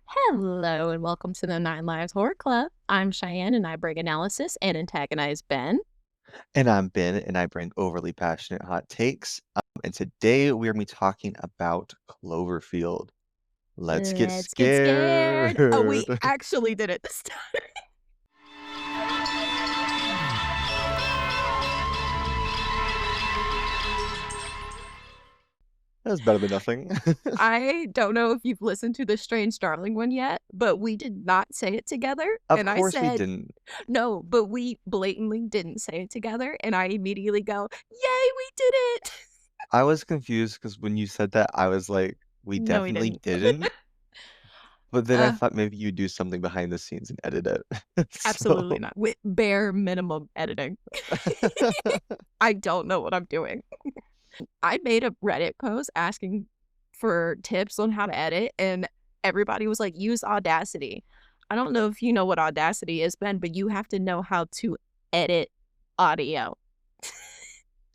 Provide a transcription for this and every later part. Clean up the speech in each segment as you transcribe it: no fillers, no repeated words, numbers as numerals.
Hello and welcome to the Nine Lives Horror Club. I'm Cheyenne and I bring analysis and antagonize Ben. And I'm Ben, and I bring overly passionate hot takes. And today we are going to be talking about Cloverfield. Let's get Let's get scared. Oh, we scared. actually did it this time. That was better than nothing. I don't know if you've listened to the Strange Darling one yet, but we did not say it together. Of And I course we said, didn't. no, but we blatantly didn't say it together. And I immediately go, yay, we did it. I was confused because when you said that, I was like, we No, we definitely didn't. didn't. But then I Uh, thought maybe you'd do something behind the scenes and edit it. Absolutely So, not. With bare minimum editing. I don't know what I'm doing. I made a Reddit post asking for tips on how to edit, and everybody was like, use Audacity. I don't know if you know what Audacity is, Ben, but you have to know how to edit audio. it's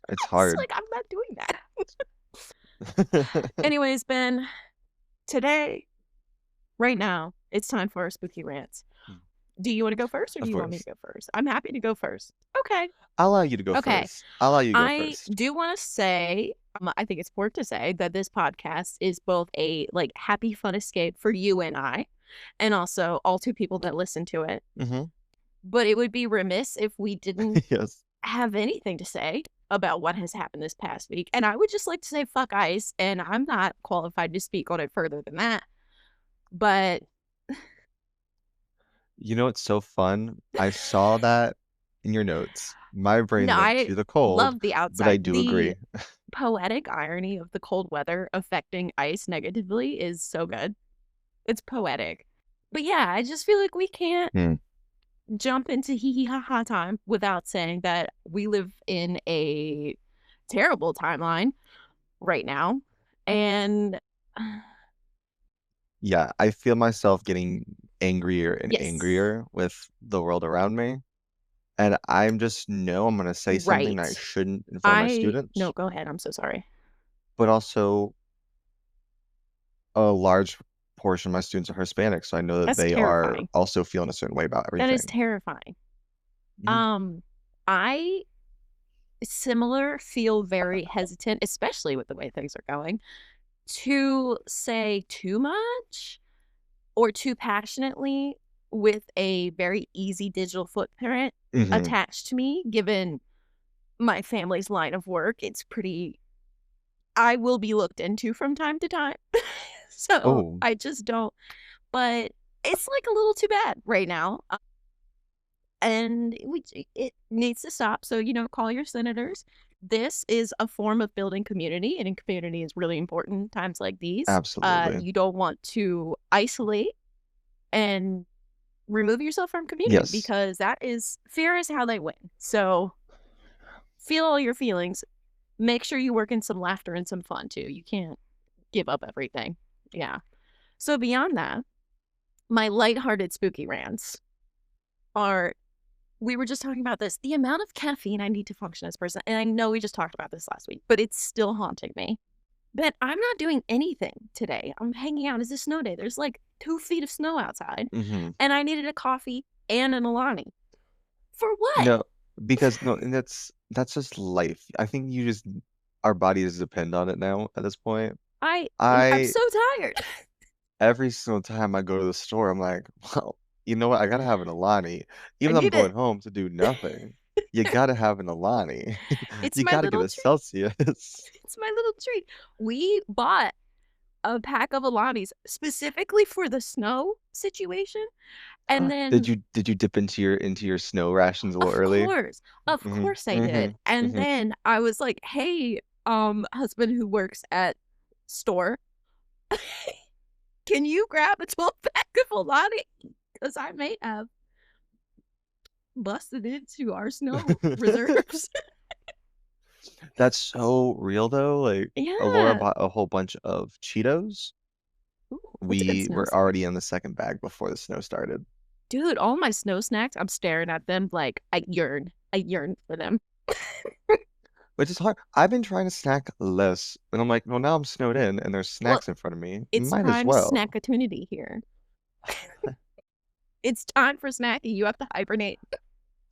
It's hard. like, I'm not doing that. Anyways, Ben, today, right now, it's time for our spooky rants. Do you want to go first or do Of you want me to course. go first? I'm happy to go first. Okay. I'll allow you to go Okay. first. I'll allow you to go I first. do want to say, I think it's important to say that this podcast is both a happy fun escape for you and I, and also all two people that listen to it. Hmm. But it would be remiss if we didn't Yes. have anything to say about what has happened this past week. And I would just like to say fuck ice, and I'm not qualified to speak on it further than that. But You know, it's so fun. I saw that in your notes. My no, brain went I to the cold, love the but I outside. do agree. The poetic irony of the cold weather affecting ice negatively is so good. It's poetic. But yeah, I just feel like we can't Hmm. jump into hee hee ha ha time without saying that we live in a terrible timeline right now. And Yeah, I feel myself getting angrier and yes, angrier with the world around me. And I'm just know I'm gonna say something that I right. shouldn't in front of my No, students, go ahead. I'm so sorry. but also a large portion of my students are Hispanic, so I know that That's they are terrifying. also feeling a certain way about That is everything. terrifying. Mhm. I similar feel very hesitant, especially with the way things are going, to say too much or too passionately with a very easy digital footprint Mhm. attached to me, given my family's line of work. I will be looked into from time to time. So Oh, I just don't, but it's like a little too bad right now. And it needs to stop. So, call your senators. This is a form of building community, and in community is really important in times like these. absolutely. You don't want to isolate and remove yourself from community Yes. because that is fear is how they win. So feel all your feelings. Make sure you work in some laughter and some fun too. You can't give up everything. Yeah. So beyond that, my lighthearted spooky rants are we were just talking about this. The amount of caffeine I need to function as a person, and I know we just talked about this last week, but it's still haunting me. But I'm not doing anything today. I'm hanging out. It's a snow day. There's like 2 feet of snow outside, Mhm. and I needed a coffee and an Alani. For what? No, because no, and that's just life. I think you just our bodies depend on it now at this point. I'm I so tired. every single time I go to the store, I'm like, well, you know what? I gotta have an Alani. I Even though I'm need going it. home to do nothing, you gotta have an Alani. It's You my gotta get little a treat. Celsius. It's my little treat. We bought a pack of Alanis specifically for the snow situation, and then Did you dip into your snow rations a little Of early? course. Of Mhm. course I did. Mhm. And Mhm. then I was like, "Hey, husband who works at store, can you grab a 12 pack of Alani? Because I may have busted into our snow reserves." That's so real though. Like, Alora Yeah. bought a whole bunch of Cheetos. Ooh, what's a good We snow were snack? already in the second bag before the snow started. Dude, all my snow snacks, I'm staring at them like I yearn. I yearn for them. Which is hard. I've been trying to snack less, and I'm like, well, now I'm snowed in, and there's Well, snacks in front of me. it's Might as prime well. snack opportunity here. It's time for snacking. You have to hibernate.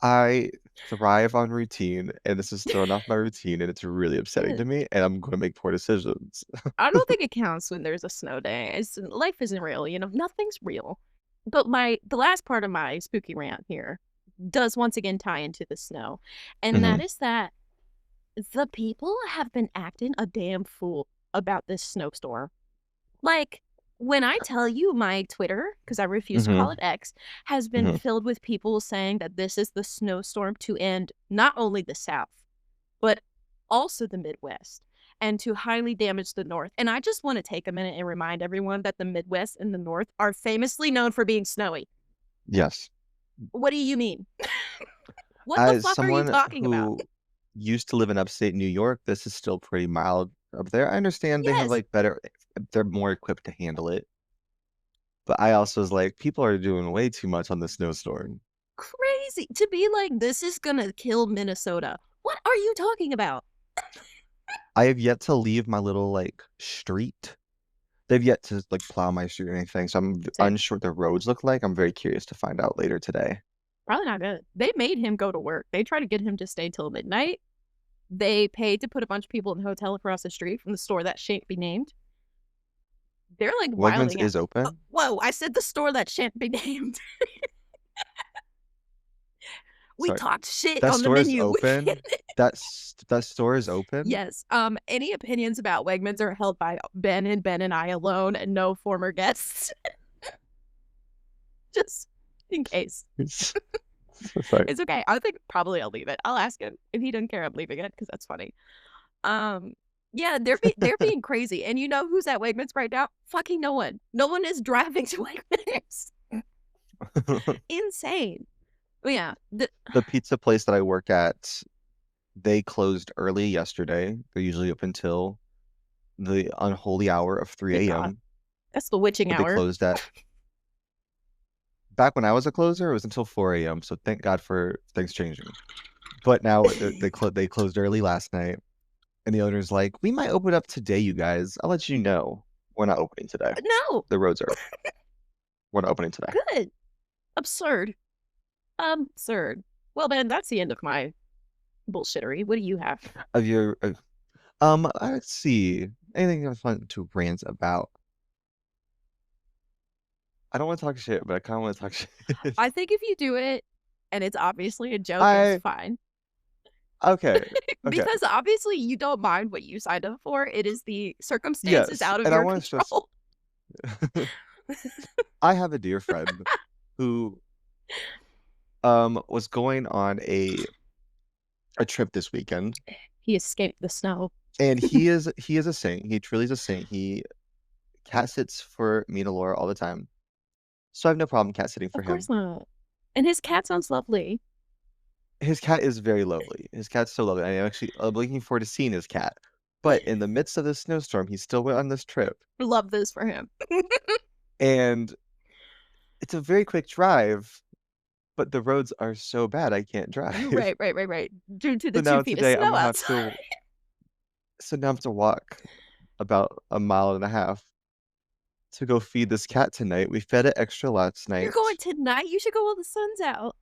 I thrive on routine, and this is throwing off my routine, and it's really upsetting Yeah. to me, and I'm gonna make poor decisions. I don't think it counts when there's a snow day. Life isn't real, nothing's real. But the last part of my spooky rant here does once again tie into the snow. And that Mhm. is that the people have been acting a damn fool about this snowstorm. Like, when I tell you my Twitter, because I refuse to call it Mhm. X, has been Mhm. filled with people saying that this is the snowstorm to end not only the South, but also the Midwest and to highly damage the North. And I just want to take a minute and remind everyone that the Midwest and the North are famously known for being snowy. Yes. What do you mean? What the As fuck are you someone talking about? who used to live in upstate New York, this is still pretty mild up there. I understand they have, Yes, like, better they're more equipped to handle it, but I also was like, "People are doing way too much on the snowstorm." crazy to be like, this is gonna kill Minnesota. What are you talking about? I have yet to leave my little, like, street. They've yet to, like, plow my street or anything, so I'm Sick. unsure what the roads look like. I'm very curious to find out later today. Probably not good. They made him go to work. They tried to get him to stay till midnight. They paid to put a bunch of people in a hotel across the street from the store that shan't be named. They're like Wegmans wilding out. is open? Whoa, I said the store that shan't be named. We Sorry. talked shit That on the store is menu. open? That store is open? Yes. Any opinions about Wegmans are held by Ben and I alone and no former guests. Just in case. Sorry. It's okay. I think probably I'll leave it. I'll ask him. If he doesn't care, I'm leaving it because that's funny. Um, yeah, they're being crazy. And you know who's at Wegmans right now? Fucking no one. No one is driving to Wegmans. Insane. But yeah. The pizza place that I work at, they closed early yesterday. They're usually up until the unholy hour of Good 3 God. AM, That's the witching but they hour. closed at back when I was a closer, it was until 4 AM, so thank God for things changing. But now they closed early last night, and the owner's like, "We might open up today, you guys. I'll let you know. We're not opening today. No. The roads are we're not opening today." Good. Absurd. Absurd. Well, Ben, that's the end of my bullshittery. What do you have? Of your let's see. Anything else fun to rant about? I don't wanna talk shit, but I kinda wanna talk shit. I think if you do it and it's obviously a joke, it's I fine. okay, okay. Because obviously you don't mind what you signed up for. It is the circumstances Yes, out of and I your wanna stress control. I have a dear friend who, was going on a trip this weekend, He escaped the snow. and he is a saint. He truly is a saint. He cat sits for me and Laura all the time, so I have no problem cat sitting for Of course him. not. And his cat sounds lovely. His cat is very lovely. His cat's so lovely. I'm looking forward to seeing his cat. But in the midst of this snowstorm, he still went on this trip, Love this for him. and it's a very quick drive, but the roads are so bad I can't drive. Right. Due to So the now 2 feet of today I'm snow gonna have outside. to walk about a mile and a half to go feed this cat tonight. We fed it extra last You're going night. tonight? You should go while the sun's out.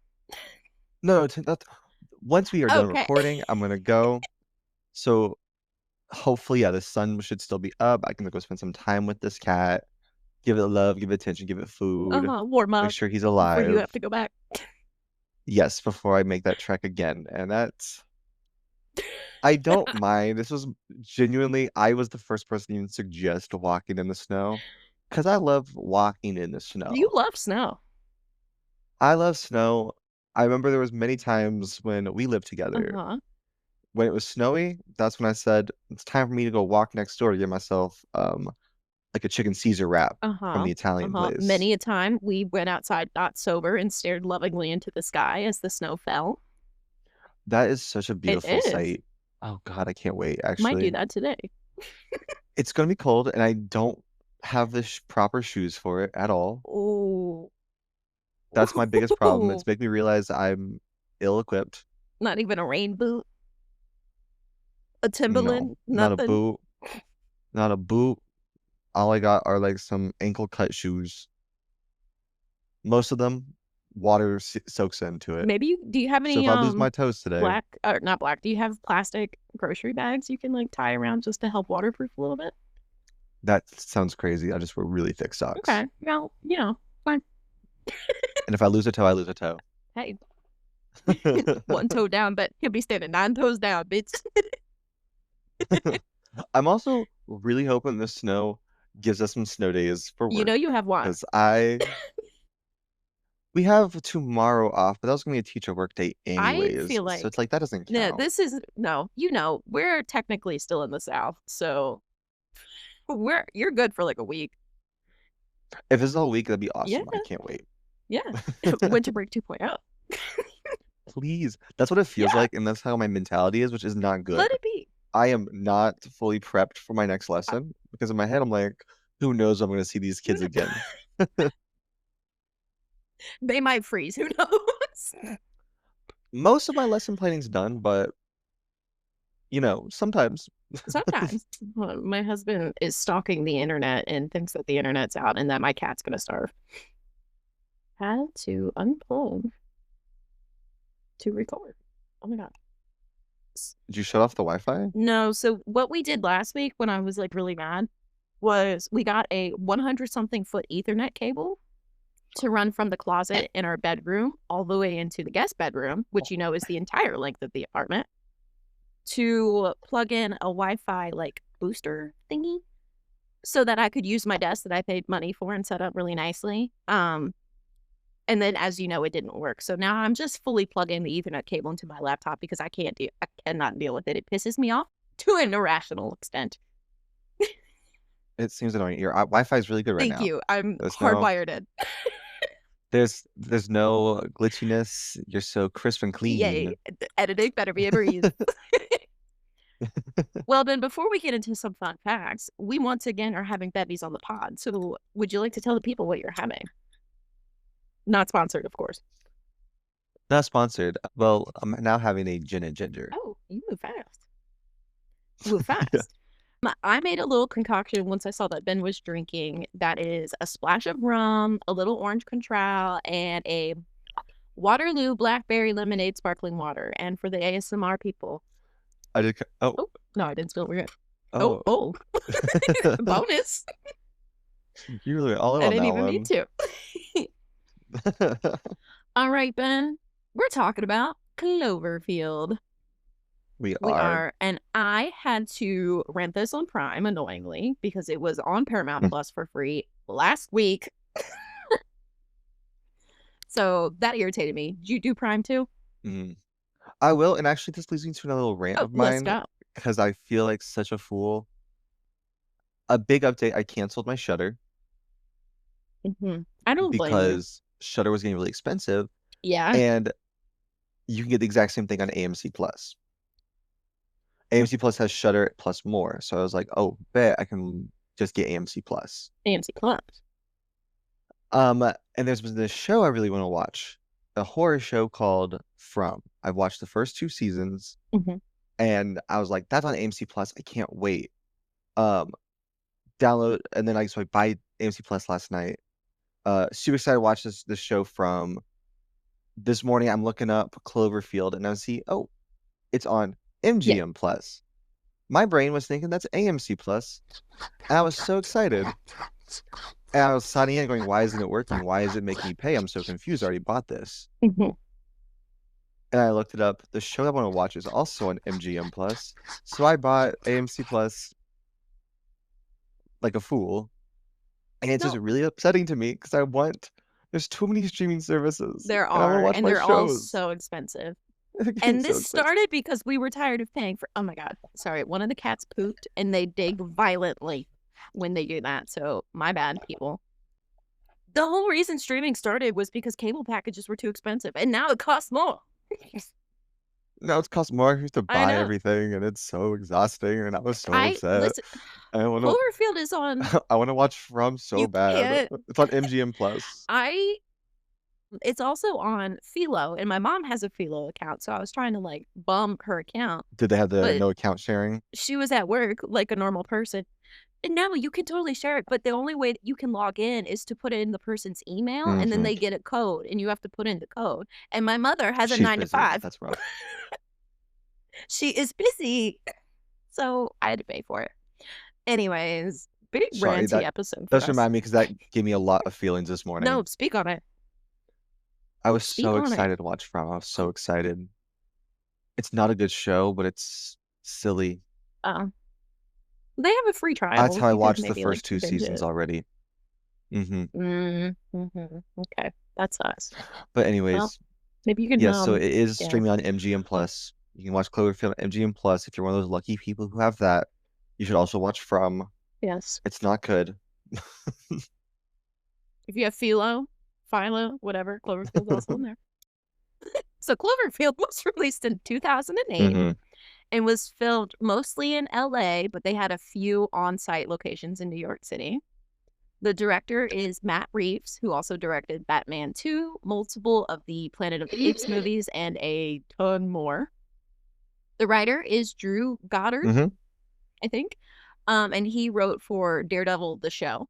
No, to not once we are done Okay. recording, I'm gonna go. So hopefully, yeah, the sun should still be up. I can go spend some time with this cat, give it love, give it attention, give it food, Warm make up sure he's before you have alive. to go back. Yes, before I make that trek again. And that's I don't mind. This was genuinely I was the first person to even suggest walking in the snow because I love walking in the You snow. love snow. I love snow. I remember there was many times when we lived together. Uh-huh. When it was snowy, that's when I said, "It's time for me to go walk next door to get myself, like a chicken Caesar wrap from Uh-huh. the Italian Uh-huh. place." Many a time we went outside not sober and stared lovingly into the sky as the snow fell. That is such a It beautiful is. sight. Oh god, I can't wait, Might do actually. that today. It's gonna be cold, and I don't have the proper shoes for it at all. Oh. That's my biggest problem. Ooh. It's make me realize I'm ill-equipped. Not even a rain boot, a No, Timberland, not a nothing. boot, not a boot. All I got are, like, some ankle-cut shoes. Most of them, water soaks into it. Maybe do you have So any if I lose my toes today, black or not black? Do you have plastic grocery bags you can like tie around just to help waterproof a little bit? that sounds crazy. I just wear really thick socks. Okay, well, fine. And if I lose a toe, I lose a toe. Hey, one toe down, but he'll be standing 9 toes down, bitch. I'm also really hoping this snow gives us some snow days for You work know you have what? because we have tomorrow off, but that was gonna be a teacher work day I anyways. feel So it's like like that doesn't no, count. this is no, we're technically still in the South, so you're good for like a week. If it's all week, that'd be Yeah, awesome. I can't wait. yeah. Winter break 2.0. Please. That's what it feels Yeah, like, and that's how my mentality is, which is not let good. it be. I am not fully prepped for my next lesson because in my head I'm like, who knows when I'm gonna see these kids again. They might freeze. Who knows? Most of my lesson planning's done, but sometimes. Sometimes my husband is stalking the internet and thinks that the internet's out and that my cat's gonna starve. Had to unplug to record. Oh my god. Did you shut off the Wi-Fi? No, so what we did last week when I was like really mad was we got a 100 something foot Ethernet cable to run from the closet in our bedroom all the way into the guest bedroom, which is the entire length of the apartment, to plug in a Wi-Fi like booster thingy so that I could use my desk that I paid money for and set up really nicely. And then, as you know, it didn't work. So now I'm just fully plugging the Ethernet cable into my laptop because I cannot deal with it. It pisses me off to an irrational extent. It seems annoying. Your Wi-Fi is really good right Thank now. you. I'm There's no hardwired in. there's no glitchiness. You're so crisp and Yay. clean. Editing better be a breeze. Well, then, before we get into some fun facts, we once again are having bevies on the pod. So, would you like to tell the people what you're having? Not sponsored, of course. Not sponsored. Well, I'm now having a gin and ginger. Oh, you move fast. You move Yeah. fast. I made a little concoction once I saw that Ben was drinking. That is a splash of rum, a little orange Contral, and a Waterloo blackberry lemonade sparkling water. And for the ASMR people, I did. Oh, oh no, I didn't spill it. We're good. oh. Oh, bonus! You really went all in I on didn't that even mean one. to. All right, Ben. We're talking about Cloverfield. We We are. are, and I had to rent this on Prime, annoyingly, because it was on Paramount Plus for free last week. So that irritated me. Did you do Prime too? Mhm. I will, and actually, this leads me to another little rant Oh, of let's mine go. because I feel like such a fool. A big update. I canceled my Shutter I don't blame you. because Shutter was getting really expensive, Yeah. and you can get the exact same thing on AMC Plus. AMC Plus has Shutter plus more, so I was like, oh, bet I can just get AMC Plus. AMC Plus. And there's been this show I really want to watch, a horror show called From. I've watched the first 2 seasons, and I was like, that's on AMC Plus. I can't wait. Download, and then I buy AMC Plus last night. Super excited to watch this show From. This morning I'm looking up Cloverfield, and I see, oh, it's on Yeah. MGM Plus. My brain was thinking that's AMC Plus, and I was so excited. And I was signing in going, why isn't it working? Why is it making me pay? I'm so confused. I already bought this. And I looked it up. The show I want to watch is also on MGM Plus. So I bought AMC Plus like a fool. And it's just No, really upsetting to me because there's too many streaming services. there And I want to are, watch and my they're all shows. so expensive. They're getting And so this expensive. started because we were tired of paying for. Oh my god, sorry. One of the cats pooped, and they dig violently when they do that. So my bad, people. The whole reason streaming started was because cable packages were too expensive, and now it costs more. Now it's cost more to I buy know. everything, and it's so exhausting. And I was so I upset. listen. I want to. Cloverfield is on. I want to watch From so You bad. can't. It's on MGM Plus. It's also on Philo, and my mom has a Philo account, so I was trying to like bum her account, Did they have the but no account sharing? she was at work like a normal person. No, you can totally share it, but the only way that you can log in is to put in the person's email, and then Hmm. they get a code, and you have to put in the code. And my mother has a She's 9 to busy. 5. That's rough. She is busy, so I had to pay for it. Anyways, big Sorry, ranty that episode for does us. remind me because that gave me a lot of feelings this No, morning. speak on it. I was Speak so on it. excited to watch From. I was so excited. It's not a good show, but it's silly. Um, they have a free That's trial. how I You could watched the maybe, like, first two binge seasons it. already. Hmm. Okay, that sucks. But Well, anyways, maybe you can, yes, so it is yeah. streaming on MGM Plus. You can watch Cloverfield on MGM Plus. If you're one of those lucky people who have that, you should also watch From. Yes. It's not good. If you have Philo, whatever, Cloverfield's also in there. So Cloverfield was released in 2008 Hmm. and was filmed mostly in LA, but they had a few on-site locations in New York City. The director is Matt Reeves, who also directed Batman 2, multiple of the Planet of the Apes movies, and a ton more. The writer is Drew Goddard, Hmm. I think, and he wrote for Daredevil, the show,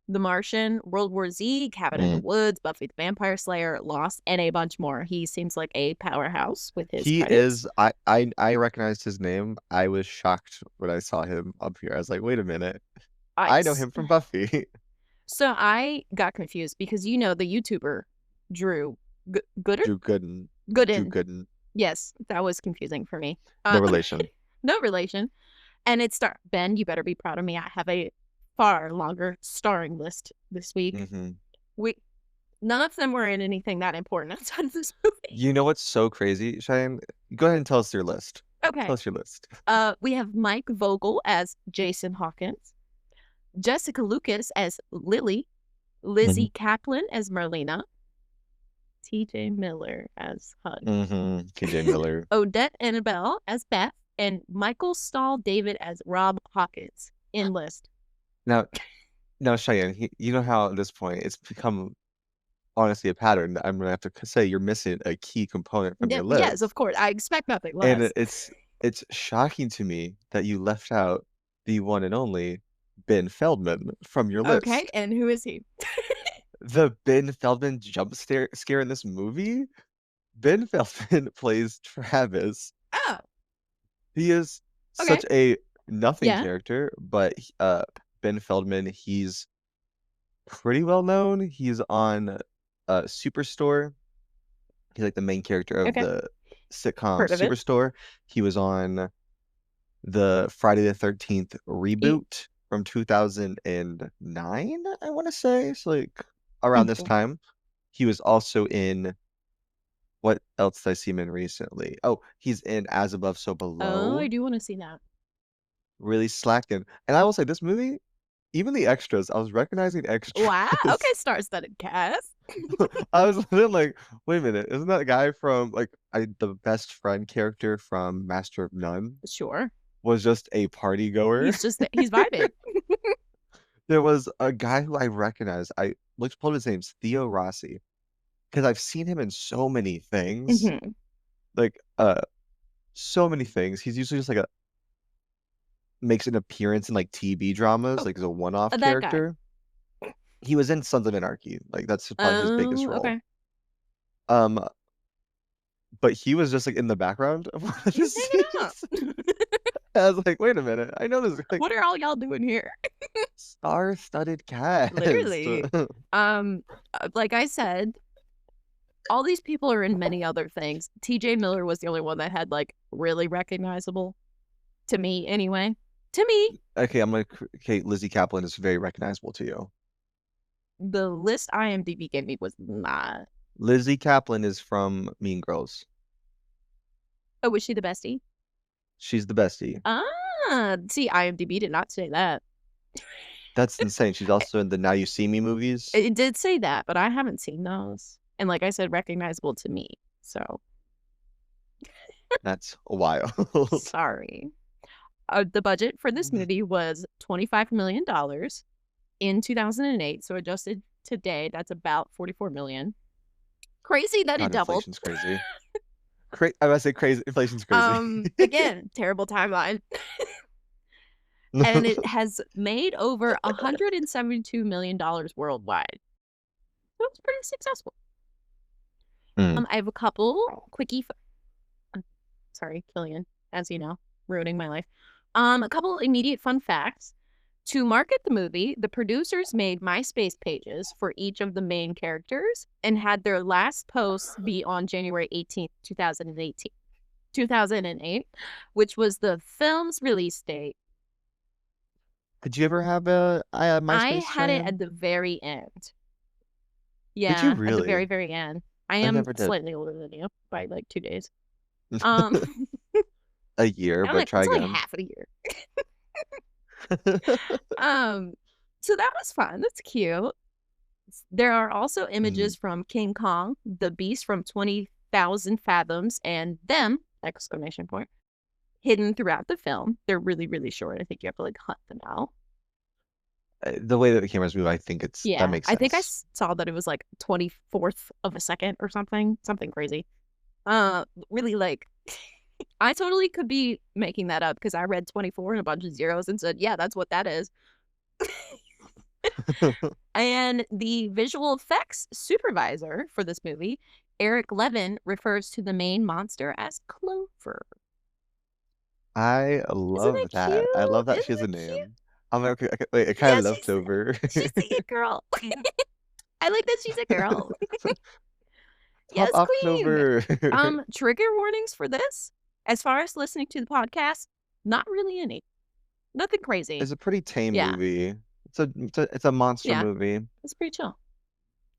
The Martian, World War Z, Cabin in the Mm. Woods, Buffy the Vampire Slayer, Lost, and a bunch more. He seems like a powerhouse with his He credits. is. I recognized his name. I was shocked when I saw him up here. I was like, wait a minute. I know Ice. him from Buffy. So I got confused because you know the YouTuber Drew Gooder? Drew Gooden. Drew Gooden. Gooden. Yes, that was confusing for me. No relation. No relation. And Ben, you better be proud of me. I have a far longer starring list this week. Hmm. We None of them were in anything that important outside of this movie. You know what's so crazy, Cheyenne? Go ahead and tell us your list. Okay. Tell us your list. We have Mike Vogel as Jason Hawkins, Jessica Lucas as Lily, Hmm. Lizzie Kaplan as Marlena, TJ Miller as Hud, Hmm. TJ Miller. Odette Annabelle as Beth, and Michael Stahl David as Rob Hawkins. In list. Now, Cheyenne, you know how at this point it's become honestly a pattern that I'm gonna have to say you're missing a key component from your Yes, of list. course. I expect nothing And less. it's shocking to me that you left out the one and only Ben Feldman from your Okay, list. and who is he? The Ben Feldman scare in this movie? Ben Feldman plays Travis. Oh, He is okay. such a nothing Yeah. character, but Ben Feldman, he's pretty well known. He's on Superstore. He's like the main character of Okay. the sitcom Heard of it. Superstore. He was on the Friday the 13th E- reboot from 2009, I want to say. It's like around this Mhm. time. He was also in what else did I see him in recently? Oh, he's in As Above, So Oh, I Below. do want to see that. Really slacking. And I will say this movie, even the extras, I was recognizing Wow. Okay, extras. star-studded cast. I was then like, wait a minute, isn't that guy from like the best friend character from Master of None Sure. was just a party goer? He's vibing. There was a guy who I recognized. I looked pulled his name's Theo Rossi because I've seen him in so many things, Hmm. like so many things. He's usually just like a makes an appearance in like TV dramas, Oh, like as a one-off that guy. character. He was in Sons of Anarchy, like that's probably his biggest Oh, role. okay. Um, but he was just like in the background of one of He's the hanging out. scenes. I was like, wait a minute, I know this like What are all y'all doing here? star-studded cast. Literally. Like I said, all these people are in many other things. TJ Miller was the only one that had like really recognizable to me anyway. To me, Okay, I'm like, okay, Lizzie Kaplan is very recognizable to you. the list IMDb gave me was not. Lizzie Kaplan is from Mean Girls. Oh, was she the bestie? She's the bestie. See, IMDb did not say that. That's insane. She's also in the Now You See Me movies. It did say that, but I haven't seen those. And like I said, recognizable to me. So That's wild. sorry. The budget for this movie was $25 million in 2008. So adjusted today, that's about 44 million. Crazy that it God, doubled. inflation's crazy. I must say crazy. Inflation's crazy. Again, terrible timeline. and it has made over $172 million worldwide. So it's pretty successful. Mm. I have a couple quickie. Sorry, Killian, as you know, ruining my life. A couple immediate fun facts. To market the movie, the producers made MySpace pages for each of the main characters and had their last posts be on January 18th, 2008, which was the film's release date. Did you ever have a I MySpace, had it Cheyenne? at the very end. Did you Yeah, at the really? very, very end. I I am never did. slightly older than you by like 2 days. Um, A year, I'm but like, try it's only again. half of a year. Um, so that was fun. That's cute. There are also Mm. images from King Kong, the beast from 20,000 Fathoms, and them, exclamation point, hidden throughout the film. They're really, really short. I think you have to like hunt them out. The way that the cameras move, I think that Yeah, makes I think I sense. saw that it was like 24th of a second or something crazy. Really like, I totally could be making that up because I read 24 and a bunch of zeros and said, yeah, that's what that is. And the visual effects supervisor for this movie, Eric Levin, refers to the main monster as Clover. I Isn't love it that. I love cute? that Isn't she has a it cute? name. I'm like, okay, wait, I kind Yeah, of love Clover. she's the it girl. I like that she's a girl. Pop Yes, off queen. Clover. Trigger warnings for this. As far as listening to the podcast, not really any. Nothing crazy. It's a pretty tame Yeah, movie. It's a monster yeah. movie. It's pretty chill.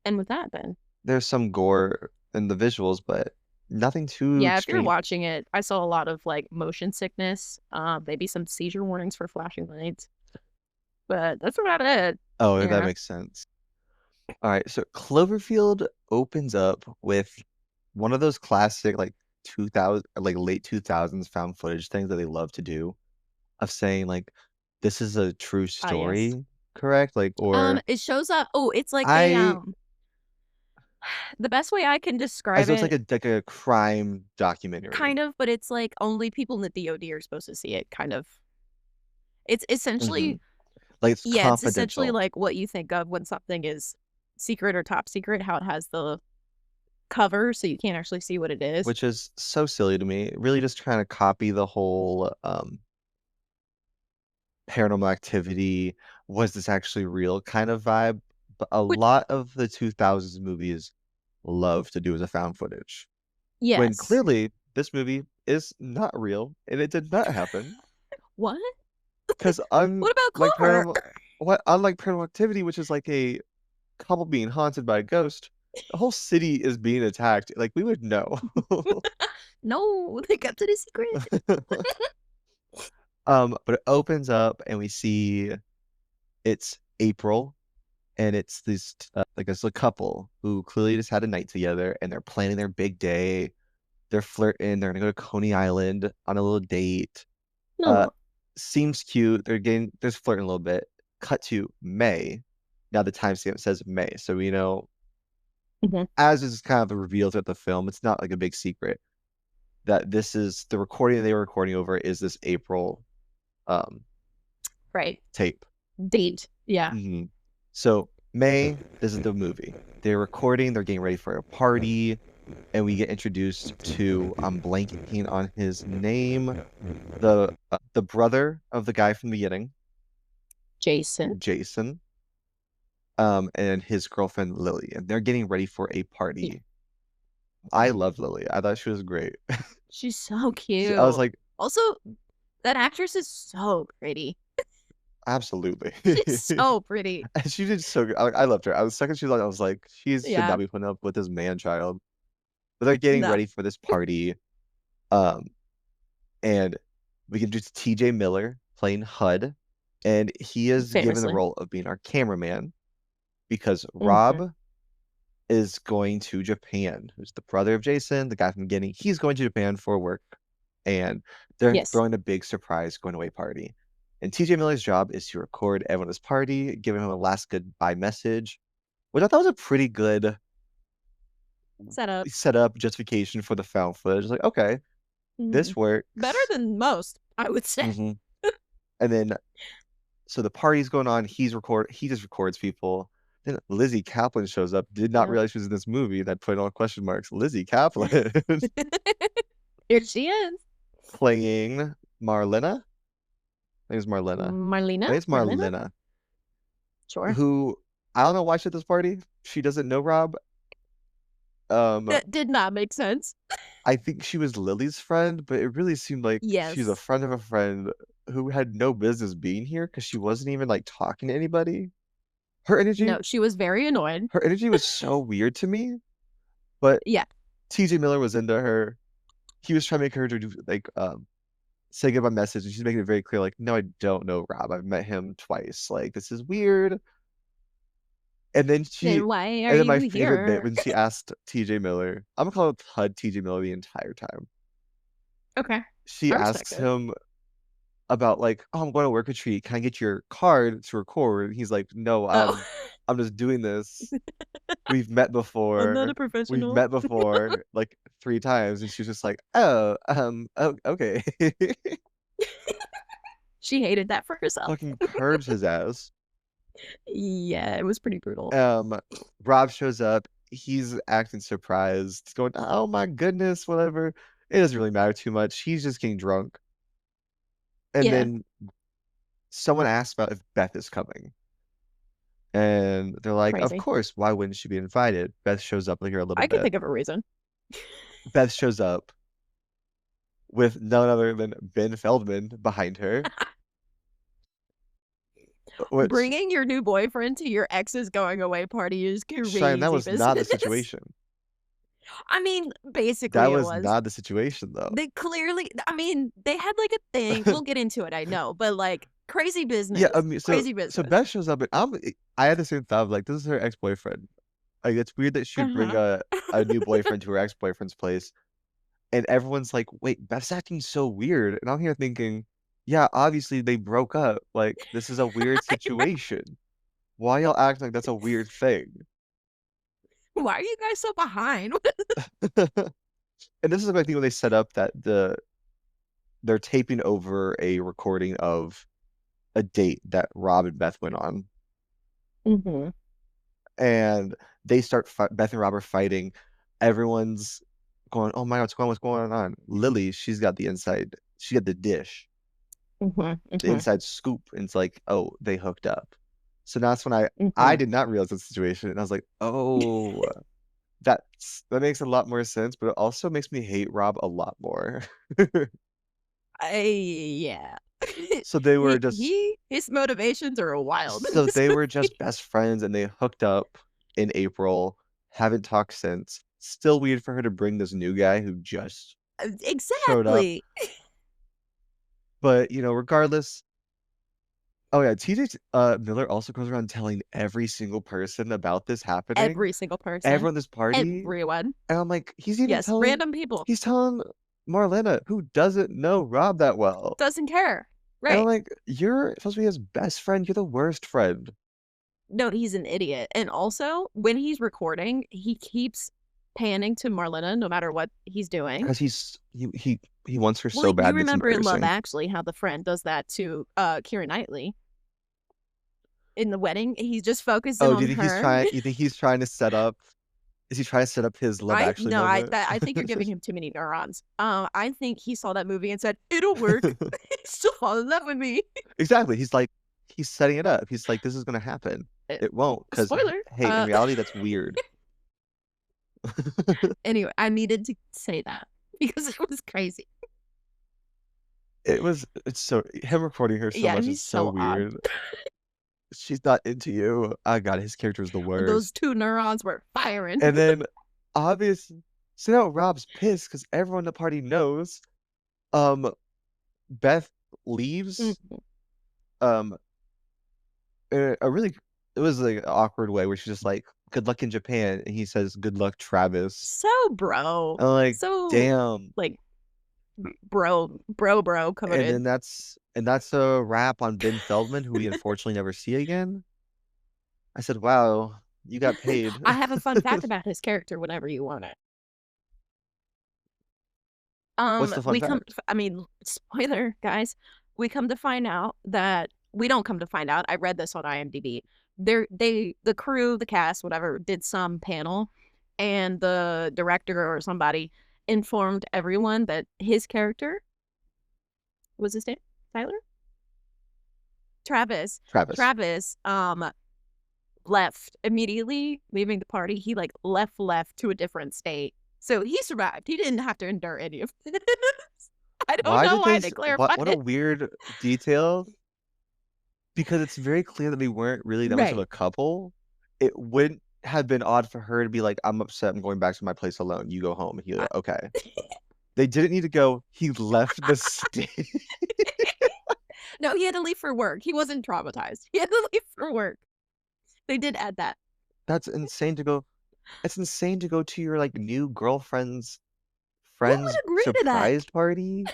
And with that, then, There's some gore in the visuals, but nothing too yeah, if you're extreme. watching it, I saw a lot of like motion sickness, maybe some seizure warnings for flashing lights, but that's about it. Oh, that Yeah. makes sense. All right, so Cloverfield opens up with one of those classic like 2000 like late 2000s found footage things that they love to do of saying like this is a true Ah, yes. story, correct? Like or It shows up. Oh, it's like a I the best way I can describe so it's it, like a crime documentary. kind of, but it's like only people in the DoD are supposed to see it, kind of. It's essentially, Like it's yeah, it's essentially confidential, like what you think of when something is secret or top secret, how it has the cover so you can't actually see what it is. which is so silly to me. Really just trying to copy the whole paranormal activity, was this actually real kind of vibe. But a Which, lot of the 2000s movies love to do as a found footage. When yes. clearly this movie is not real and it did not happen. What? Because What about unlike Clover? paranormal activity, which is like a couple being haunted by a ghost, the whole city is being attacked. Like we would know. No, they kept it a secret. But it opens up and we see it's April and it's this like this little couple who clearly just had a night together and they're planning their big day. They're flirting. They're gonna go to Coney Island on a little date. Uh, No. seems cute. They're just flirting a little bit. Cut to May. Now the timestamp says May, so we know Mhm. as is kind of revealed at the film. It's not like a big secret that this is the recording they were recording over is this April um Right. tape. Date. Yeah. Mhm. So May, this is the movie. They're recording, they're getting ready for a party, and we get introduced to I'm blanking on his name, the brother of the guy from the beginning, Jason. Jason, and his girlfriend Lily, and they're getting ready for a Yeah. party. I love Lily. I thought she was great. She's so I was cute. like, Also, that actress is so pretty. absolutely. She's so pretty. And she did so good. I loved her. I was second she was like, I was like, she should Yeah. not be putting up with this man child. But they're getting No. ready for this party. Um, and we can do TJ Miller playing HUD, and he is given the Famously. role of being our cameraman because Hmm. Rob is going to Japan, who's the brother of Jason, the guy from the beginning. He's going to Japan for work, and they're Yes. throwing a big surprise going away party. And TJ Miller's job is to record everyone at this party, giving him a last goodbye message, which I thought was a pretty good Set up. setup justification for the found footage. Like, okay, Hmm. this Better works. than most, I would say. Hmm And then so the party's going on. He just records people. Then Lizzie Kaplan shows up. Did not Yep. realize she was in this movie. That put on question marks. Lizzie Kaplan Here she is. playing Marlena. I think it's Marlena. Marlena? I think it's Marlena? Marlena. Sure. Who I don't know why she's at this party. She doesn't know Rob. That did not make sense. I think she was Lily's friend, but it really seemed like she's a Yes. friend of a friend who had no business being here because she wasn't even like talking to anybody. Her energy, No, she was very annoyed. her energy was so weird to me. But Yeah. TJ Miller was into her. He was trying to make her do like say goodbye message, and she's making it very clear, like, no, I don't know Rob. I've met him twice. Like, this is weird. And then Then why are and then you my favorite bit here? when she asked TJ Miller, I'm gonna call him HUD TJ Miller the entire time. Okay. She I respect asks it. him about like, oh, I'm going to work retreat. Can I get your card to record? And he's like, no, Oh. I'm just doing this. We've met I'm not before. a We've professional. met before like 3 times. And she was just like, oh, okay. She hated that for herself. Fucking purge his ass. Yeah, it was pretty brutal. Rob shows up. He's acting surprised. He's going, oh my goodness, whatever. It doesn't really matter too much. He's just getting drunk. And Yeah, then someone asks about if Beth is coming. And they're like, of crazy. course, why wouldn't she be invited? Beth shows up like here a little I could bit. think of a reason. Beth shows up with none other than Ben Feldman behind her, which, Bringing your new boyfriend to your ex's going away party is Cheyenne, that crazy was not the business. situation. I mean, That basically it was was. not the situation, though. They clearly, I mean, they had like a thing. We'll get into it, I know, but like crazy Yeah, I business. mean, Crazy so business. Beth shows up, and I had the same thought of like, this is her ex-boyfriend. Like, it's weird that she'd bring Uh-huh. a new boyfriend to her ex-boyfriend's place, and everyone's like, wait, Beth's acting so weird, and I'm here thinking, yeah, obviously they broke up. Like, this is a weird situation. Why y'all acting like that's a weird thing? Why are you guys so behind? And this is like, I think when they set up that they're taping over a recording of a date that Rob and Beth went on, Mm-hmm. and they start Beth and Rob are fighting. Everyone's going, "Oh my God, what's going on?" Lily, she's got the inside. She got the dish, Mm-hmm. the Mm-hmm. inside scoop, and it's like, "Oh, they hooked up." So that's when I Mm-hmm. did not realize the situation, and I was like, "Oh, that makes a lot more sense," but it also makes me hate Rob a lot more. Yeah. So they were just His motivations are wild in so this they were movie. just best friends, and they hooked up in April. Haven't talked since. Still weird for her to bring this new guy who just showed up. Exactly. But regardless. Oh yeah, TJ Miller also goes around telling every single person about this happening. Every single person. Everyone at this party. Everyone. And I'm like, Yes, random people. he's telling Marlena, who doesn't know Rob that well. Doesn't care. And I'm Right. like, you're supposed to be his best friend. You're the worst friend. No, he's an idiot. And also, when he's recording, he keeps panning to Marlena no matter what he's doing. Because he wants her Well, so you bad and it's remember in Love embarrassing. Actually how the friend does that to Keira Knightley in the wedding. He's just focusing Oh, do on you think her. you think he's trying to set up is he trying to set up his Love I Actually no, I moment? that I think you're giving him too many neurons. I think he saw that movie and said, "It'll work. She'll fall in love with me." Exactly. He's setting it up. He's like, this is gonna happen. It won't, because Spoiler. hey, in reality, that's weird. Anyway, I needed to say that because it was crazy. It's so him recording her so Yeah, much is he's so so odd. weird. She's not into you. Oh God, his character is the Those worst. two neurons were firing. And then obvious so now Rob's pissed because everyone in the party knows. Um Beth leaves Mhm. um in a really it was like an awkward way where she's just like, good luck in Japan, and he says, good luck, Travis. So bro. And I'm like, So damn. like bro coming And then in. that's a wrap on Ben Feldman, who we unfortunately never see again. I said, wow, you got paid. I have a fun fact about his character whenever you want it. What's the fun We come fact? I mean, spoiler, guys. we come to find out that we don't come to find out. I read this on IMDb. The crew, the cast, whatever, did some panel, and the director or somebody informed everyone that his character was his name Tyler Travis. Travis. Travis left immediately, leaving the party. He like left to a different state. So he survived. He didn't have to endure any of this. I don't Why know did why they? they What clarified a it. weird detail. Because it's very clear that they weren't really that much of Right. a couple. It wouldn't have been odd for her to be like, "I'm upset. I'm going back to my place alone. You go home." And he's I- like, "Okay." They didn't need to go. He left the state. no, he had to leave for work. He wasn't traumatized. He had to leave for work. They did add that. That's insane to go. It's insane to go to your like new girlfriend's Who friend's would agree to that? surprise party.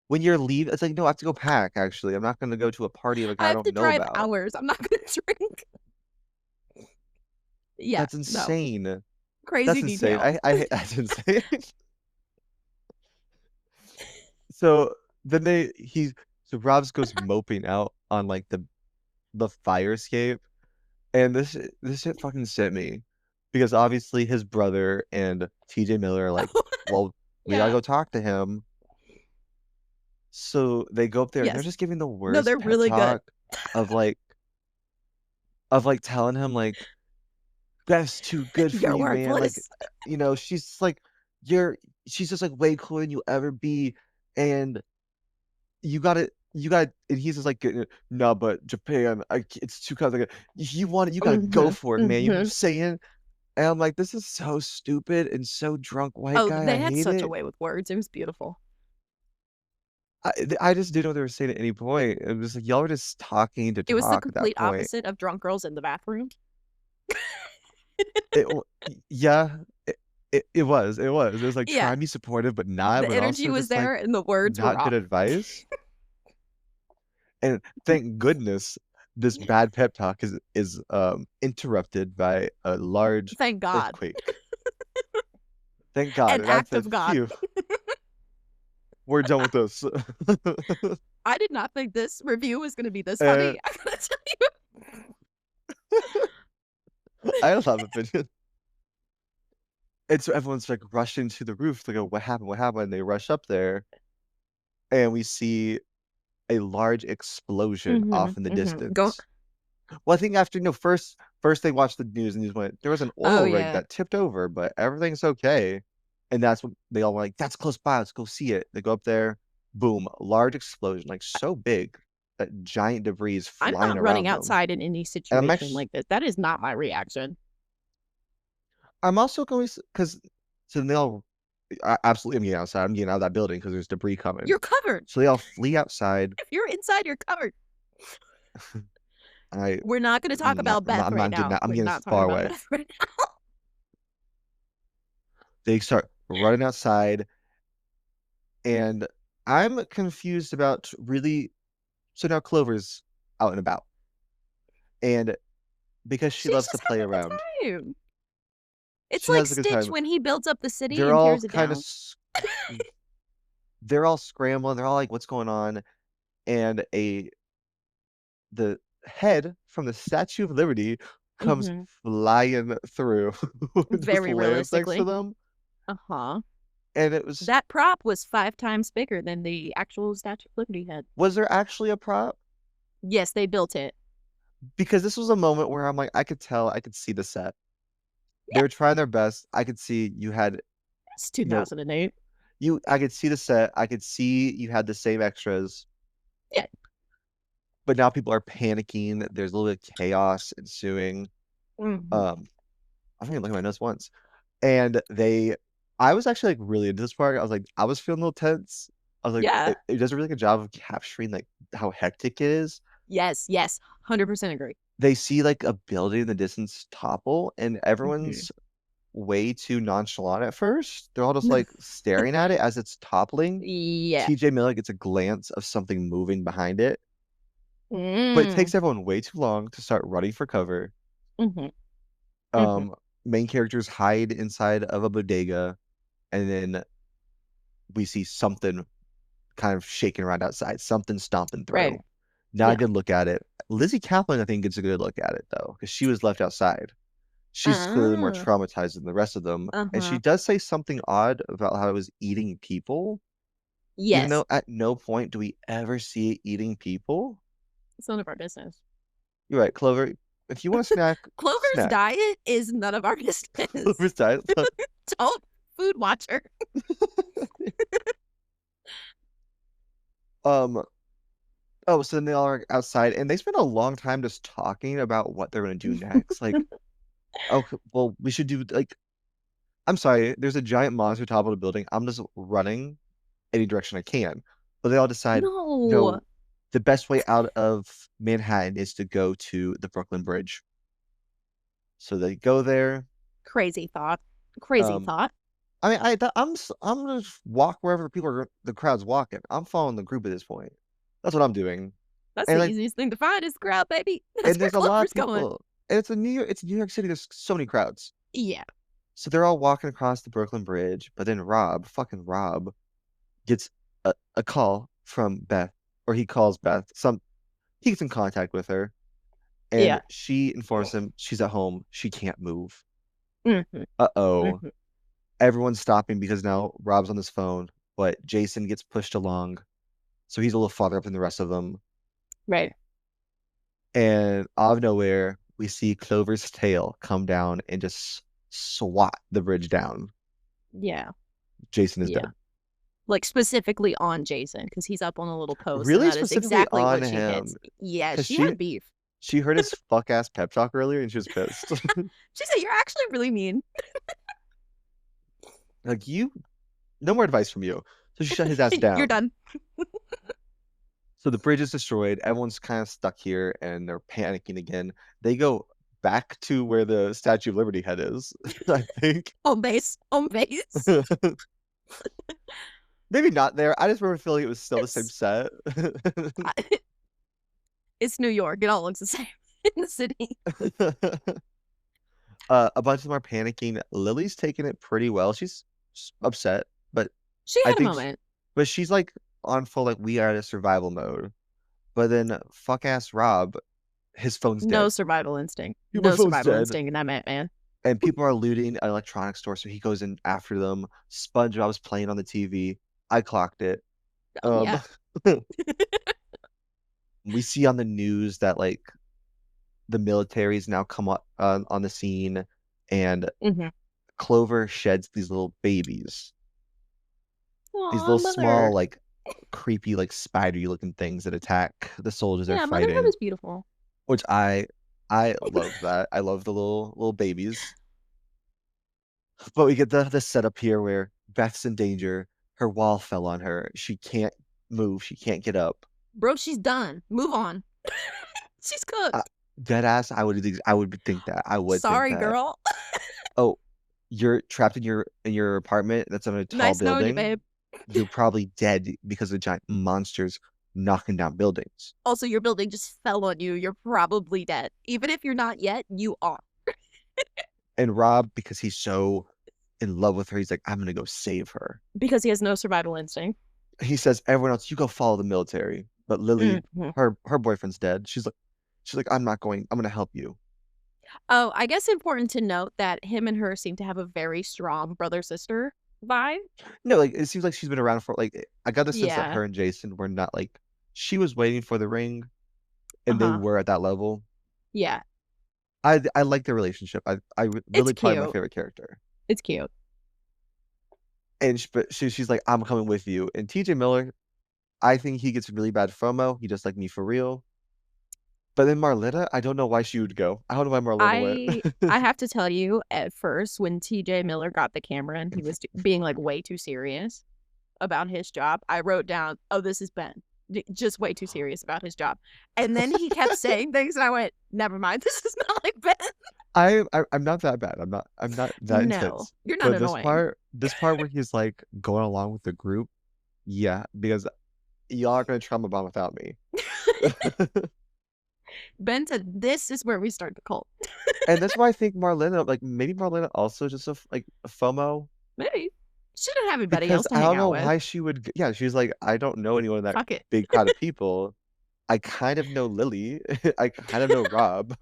When you're leaving, it's like, no, I have to go pack, actually. I'm not gonna go to a party of a I guy I have to don't know drive about. hours. I'm not going to drink. Yeah, That's no. insane. Crazy That's insane. detail. That's insane. So then so Robs goes moping out on like the fire escape, and this shit fucking sent me because obviously his brother and TJ Miller are like, well, we gotta Yeah. go talk to him. So they go up there and they're Yes. just giving the No, worst they're pep really good. talk of like telling him like that's too good for You're you, man. Like, worthless. she's just like you're she's just like way cooler than you ever be, and you got and he's just like no, but Japan, it's too kind of like you want it, you gotta go Mm-hmm. for it, man. You know what I'm Mm-hmm. saying? And I'm like, this is so stupid and so drunk white Oh, guy. they I had hate such a it. way with words. It was beautiful. I just didn't know what they were saying at any point. It was like y'all were just talking to It was the talk at that complete point. opposite of drunk girls in the bathroom. It yeah, it was like try Yeah, and be supportive, but not, the but energy also was just like there and the words were not good off. advice. And thank goodness this bad pep talk is interrupted by a large Thank God. earthquake. Thank God. An That's act a of God. phew. We're done with this. I did not think this review was going to be this uh, funny. I gotta tell you. I have an opinion. And so everyone's like rushing to the roof to go, what happened? What happened? And they rush up there and we see a large explosion Mm-hmm. off in the Mm-hmm. Go. distance. Well, I think after first they watched the news and just went, there was an Oh oil rig yeah. that tipped over, but everything's okay. And that's what they all were like, that's close by, let's go see it. They go up there, boom, large explosion, like so big that giant debris is I'm flying not running around them. outside in any And situation like this. That is not my reaction. I'm also going because so they all absolutely I'm getting outside. I'm getting out of that building because there's debris coming. You're covered. So they all flee outside. If you're inside, you're covered. I We're not going to talk about Beth I'm right not getting now. out. I'm We're getting not talking far about away. Beth right They start running outside, and I'm confused about really. So now Clover's out and about, and because she She's loves to just play having a around, good time. It's she like has a good Stitch time. when he builds up the city They're and all tears it kind of down. they're all scrambling. They're all like, "What's going on?" And the head from the Statue of Liberty comes Mm-hmm. flying through, just Very lands next to realistically. them, Uh-huh. and it was That prop was 5 times bigger than the actual Statue of Liberty head. was there actually a prop? Yes, they built it. Because this was a moment where I'm like, I could tell, I could see the set. They Yeah, were trying their best. I could see you had, it's you know, 2008. I could see the set. I could see you had the same extras, Yeah. but now people are panicking. There's a little bit of chaos ensuing. Mm-hmm. Um, I think I look at my notes once, and I was actually like really into this part. I was like, I was feeling a little tense. I was like, Yeah. it does a really good job of capturing like how hectic it is. Yes, yes. 100% agree. They see like a building in the distance topple, and Mm-hmm. everyone's way too nonchalant at first. They're all just like staring at it as it's toppling. Yeah. TJ Miller gets a glance of something moving behind it, but it Mm. takes everyone way too long to start running for cover. Mm-hmm. Mm-hmm. Um, Main characters hide inside of a bodega, and then we see something kind of shaking around outside, something stomping Right. through. Not a Yeah. good look at it. Lizzie Kaplan, I think, gets a good look at it though, because she was left outside. She's clearly more Ah. traumatized than the rest of them, and she Uh-huh. does say something odd about how it was eating people, even Yes. though at no point do we ever see it eating people. It's none of our business. You're right, Clover. If you want a snack, Clover's snack. diet is none of our business. Clover's diet. Don't food watcher. Um, oh, so then they all are outside and they spend a long time just talking about what they're gonna do next. Like, okay, well, we should do like I'm sorry, there's a giant monster top of the building. I'm just running any direction I can. But they all decide, No. the best way out of Manhattan is to go to the Brooklyn Bridge. So they go there. Crazy thought. Crazy Um, thought. I mean, I'm gonna just walk wherever the crowd's walking. I'm following the group at this point. That's what I'm doing. That's And the like, easiest thing to find is the crowd, baby. That's and where there's a lot of Clover's going. people. And it's New York City. There's so many crowds. Yeah. So they're all walking across the Brooklyn Bridge. But then fucking Rob, gets a call from Beth, or he calls Beth. He gets in contact with her, and Yeah. she informs him she's at home. She can't move. Mm-hmm. Uh-oh. Mm-hmm. Everyone's stopping because now Rob's on his phone, but Jason gets pushed along, so he's a little farther up than the rest of them. Right. And out of nowhere, we see Clover's tail come down and just swat the bridge down. Yeah. Jason is Yeah. dead. Like specifically on Jason, because he's up on a little post, and Really that is specifically exactly on what she him, hits. Yeah, because she had beef. she heard his fuck ass pep talk earlier and she was pissed. She said, "You're actually really mean." Like, no more advice from you. So she shut his ass You're down. done. So the bridge is destroyed. Everyone's kind of stuck here and they're panicking again. They go back to where the Statue of Liberty head is, I think. Home base. Home base. Maybe not there. I just remember feeling it was still the same It's set. it's New York. It all looks the same in the city. A bunch of them are panicking. Lily's taking it pretty well. She's upset, but She I had a think, moment. but she's like on full like we are in a survival mode. But then fuck ass Rob, his phone's No dead. survival instinct. My No phone's survival dead. instinct in that man. And people are looting an electronics store, so he goes in after them. SpongeBob's playing on the TV. I clocked it. Oh Um, yeah. we see on the news that like the military's now come up on the scene, and Mm-hmm. Clover sheds these little babies, these Aw, little small, mother. like creepy, like spidery looking things that attack the soldiers they're Yeah, motherhood fighting. is beautiful. Which I love that. I love the little babies. But we get the setup here where Beth's in danger. Her wall fell on her. She can't move. She can't get up. Bro, she's done. Move on. She's Uh, cooked. Dead ass. I would think that. I would think Sorry, that. girl. Oh, you're trapped in your apartment that's on a tall Nice knowing you, building. babe. You're probably dead because of giant monsters knocking down buildings. Also, your building just fell on you. You're probably dead. Even if you're not yet, you are. And Rob, because he's so in love with her, he's like, I'm gonna go save her. Because he has no survival instinct. He says, everyone else, you go follow the military. But Lily, Mm-hmm. her boyfriend's dead. She's like, I'm not going. I'm gonna help you. Oh, I guess important to note that him and her seem to have a very strong brother-sister vibe. No, like it seems like she's been around for like I got the sense that Yeah. her and Jason were not like she was waiting for the ring and they Uh-huh. were at that level. Yeah. I like their relationship. It's Really probably my cute. favorite character. It's cute. And she's like, I'm coming with you. And TJ Miller, I think he gets really bad FOMO. He just like me for real. But then Marlena, I don't know why she would go. I don't know why Marlena I went. have to tell you, at first, when TJ Miller got the camera and he was being like way too serious about his job, I wrote down, "Oh, this is Ben. Just way too serious about his job." And then he kept saying things, and I went, "Never mind. This is not like Ben." I'm not that bad. I'm not that No, intense. you're not But annoying. this part where he's like going along with the group, yeah, because y'all are gonna trauma bond without me. Ben said, "This is where we start the cult." And that's why I think Marlena, like maybe Marlena also just like a FOMO. Maybe. She didn't have anybody because else to I hang don't out know with. why she would yeah, she's like, "I don't know anyone in that Fuck it. big crowd of people. I kind of know Lily. I kind of know Rob,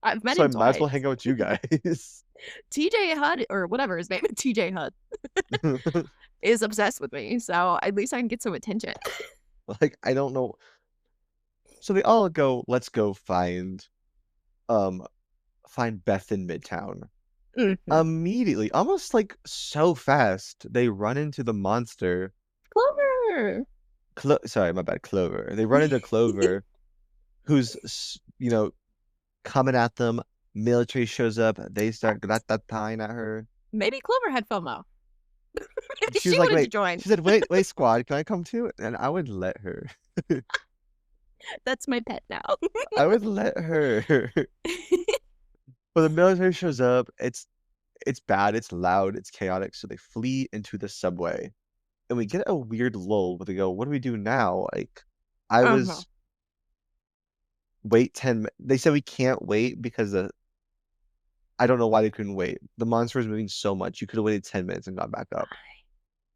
I've met so I him might as twice. well hang out with you guys." TJ Hud or whatever his name is, TJ Hud is obsessed with me, so at least I can get some attention. Like, I don't know. So they all go, "Let's go um, find Beth in Midtown." Mhm. Immediately, almost, like, so fast, they run into the monster. Clover. Sorry, my bad, Clover. They run into Clover, who's, coming at them. Military shows up. They start grata-tying at her. Maybe Clover had FOMO. Maybe She was she like, wanted to "Wait." join. She said, "Wait, wait, squad, can I come too?" And I would let her. That's my pet now. I would let her. But the military shows up. It's bad, it's loud, it's chaotic, so they flee into the subway. And we get a weird lull where they go, "What do we do now?" Like, I Uh-huh. was wait 10 they said we can't wait because I don't know why they couldn't wait. The monster was moving so much, you could have waited 10 minutes and gone back up.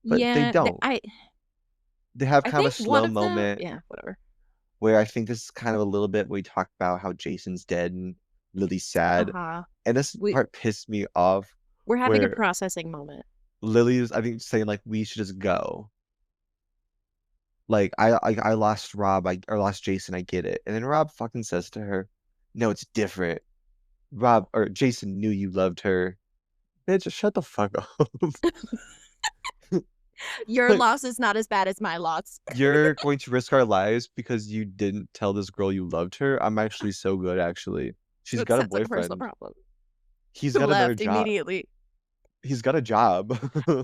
But they Yeah, don't. They have I kind of a think one slow of them, moment yeah, whatever. where I think this is kind of a little bit where we talk about how Jason's dead and Lily's sad. Uh-huh. And this We part pissed me off we're having a where processing moment. Lily's, I think, saying like we should just go. Like I lost Rob, or lost Jason, I get it. And then Rob fucking says to her, "No, it's different. Rob or Jason knew you loved her." Bitch, shut the fuck up. Your Like, loss is not as bad as my loss. you're going to risk our lives because you didn't tell this girl you loved her. I'm actually so good, actually. She's That got a sounds like a personal boyfriend. problem. He's got another Left job. immediately. He's got a job.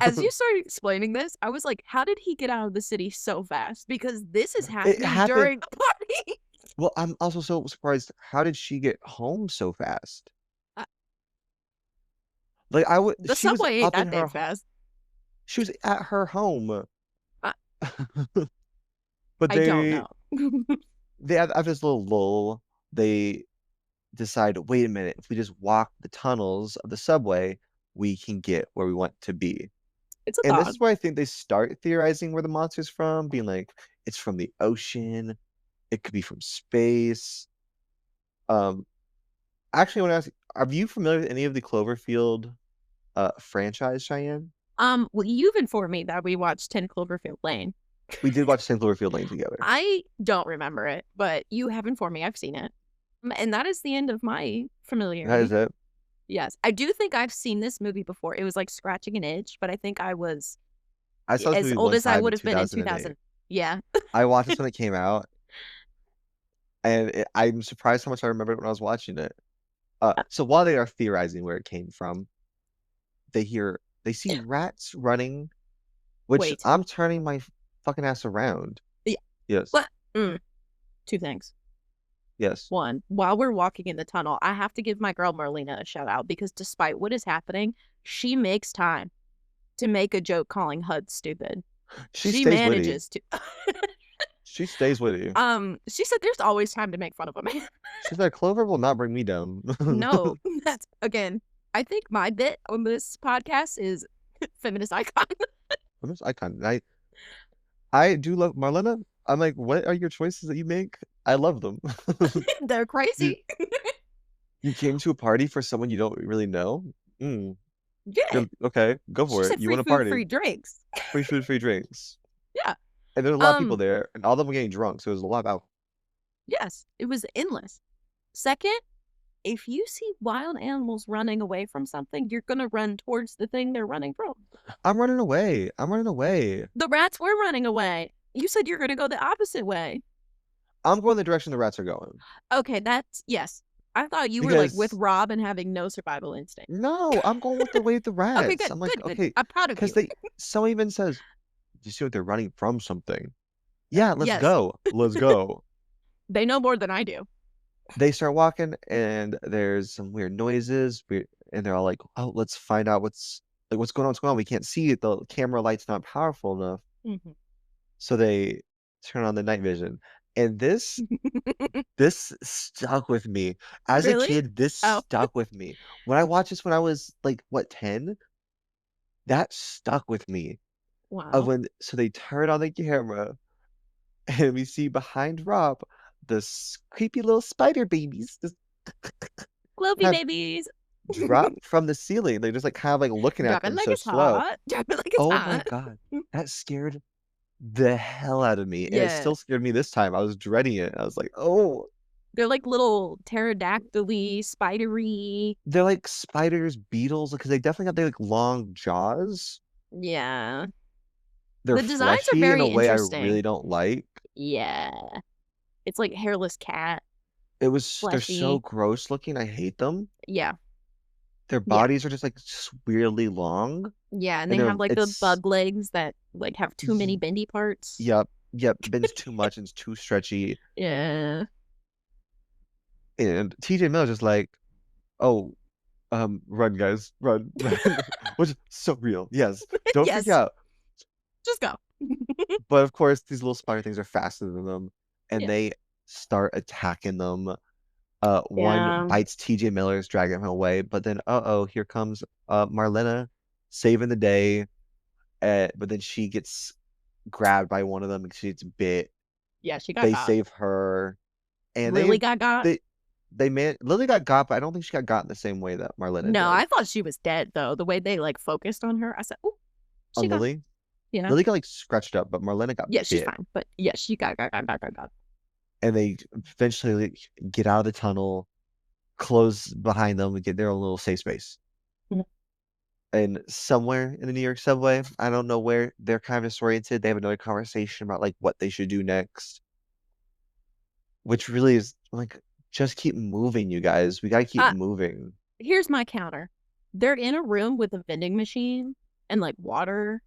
As you started explaining this, I was like, how did he get out of the city so fast? Because this is It happening happened. during the party. Well, I'm also so surprised. How did she get home so fast? Uh, Like the she was subway ain't up in that her damn fast. she was at her home. I, But I don't they know. they have after this little lull, they decide, wait a minute, if we just walk the tunnels of the subway, we can get where we want to be. It's a And this thought. is where I think they start theorizing where the monster's from, being like, it's from the ocean, it could be from space. Um, actually, I want to ask, are you familiar with any of the Cloverfield franchise, Cheyenne? Well, you've informed me that we watched 10 Cloverfield Lane. We did watch 10 Cloverfield Lane together. I don't remember it, but you have informed me I've seen it. And that is the end of my That is familiarity. it. Yes, I do think I've seen this movie before. It was like scratching an itch, but I think I was I saw this as movie old one as I time in would have been in 2008. 2000. Yeah. I watched this when it came out, and I'm surprised how much I remembered when I was watching it. So while they are theorizing where it came from, they see rats running, which Wait. I'm turning my fucking ass around. Yeah. Yes, What? Two things. yes. One, while we're walking in the tunnel, I have to give my girl Merlina a shout out because despite what is happening, she makes time to make a joke calling HUD stupid. She She stays witty. manages to. She stays witty. She said there's always time to make fun of a man. She's like, Clover will not bring me down. No, that's again. I think my bit on this podcast is feminist icon. I'm just icon. I do love Marlena. I'm like, what are your choices that you make? I love them. They're You crazy. you came to a party for someone you don't really know? Mm. Yeah. You're okay, go She for it. said You free want a food, party. free drinks. Free food, free drinks. Yeah. And there's a lot of people Um, there, and all of them were getting drunk, so it was a lot about yes, it was endless. Second, if you see wild animals running away from something, you're gonna run towards the thing they're running from. I'm running away. I'm running away. The rats were running away. You said you're gonna go the opposite way. I'm going the direction the rats are going. Okay, that's yes. I thought you were like with Because Rob and having no survival instinct. no, I'm going with the way of the Okay, rats. good, I'm like, good, good. okay, I'm proud of because you. they someone even says, "Do you see what they're running from something?" Yeah, let's Yes, go. Let's go. they know more than I do. They start walking, and there's some weird noises. And they're all like, "Oh, let's find out what's going on. What's going on? We can't see it. The camera light's not powerful enough." Mhm. So they turn on the night vision. And this stuck with me. As a Really? kid, this Oh, stuck with me. When I watched this when I was like, what, 10? That stuck with me. Of Wow. when so they turn on the camera and we see behind Rob this creepy little spider babies just Gloopy kind of babies. drop from the ceiling. They're just like kind of like looking at Drop it them like so it's slow. hot. Drop it like it's Oh my hot. God. That scared the hell out of me. And it Yeah. still scared me this time. I was dreading it. I was like, oh, They're like little pterodactyly, spidery. they're like spiders, beetles, because they definitely got their like long jaws. Yeah. They're The designs are fleshy in very a way I interesting. really don't like. Yeah. It's like hairless cat, They're so fleshy. gross looking. I hate them. Yeah. Their Yeah. bodies are just like weirdly long. Yeah. And And they have like the it's, bug legs that like have too many bendy parts. yep, yep, bends too much and it's too stretchy. Yeah. And TJ Miller's just like, oh, run guys, run, run. Which is so real. Yes. Don't freak Yes. out. Just go. But of course, these little spider things are faster than them, and Yeah. they start attacking them. One Yeah. bites TJ Miller's, dragging him away, but then uh-oh, here comes Marlena saving the day. But then she gets grabbed by one of them because she gets bit. Yeah, she got They got. save her, and Lily got got. they man Lily got got, but I don't think she got got in the same way that Marlena No, did. I thought she was dead though. The way they like focused on her, I said, "Oh, she On got." Lily, Yeah. Lily got like scratched up, but Marlena got Yeah, she's bit. fine. But yeah, she got. And they eventually like, get out of the tunnel, close behind them, and get their own little safe space. Mhm. And somewhere in the New York subway, I don't know where, they're kind of disoriented. They have another conversation about like what they should do next, which really is like, just keep moving, you guys. We gotta keep Uh, moving. Here's my counter. They're in a room with a vending machine and like water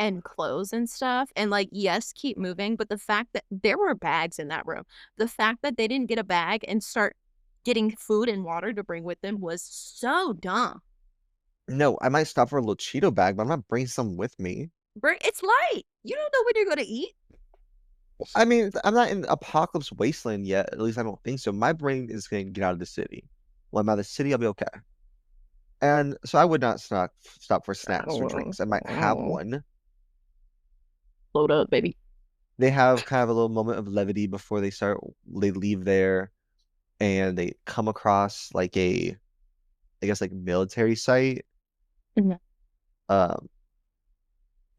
and clothes and stuff. And like, yes, keep moving. But the fact that there were bags in that room, the fact that they didn't get a bag and start getting food and water to bring with them was so dumb. No, I might stop for a little Cheeto bag, but I'm not bringing some with me. It's light. You don't know when you're going to eat. I mean, I'm not in apocalypse wasteland yet. At least I don't think so. My brain is going to get out of the city. When I'm out of the city, I'll be okay. And so I would not stop for snacks or drinks. I might have one. Load up, baby. They have kind of a little moment of levity before they leave there, and they come across like I guess like military site. Mhm. Um,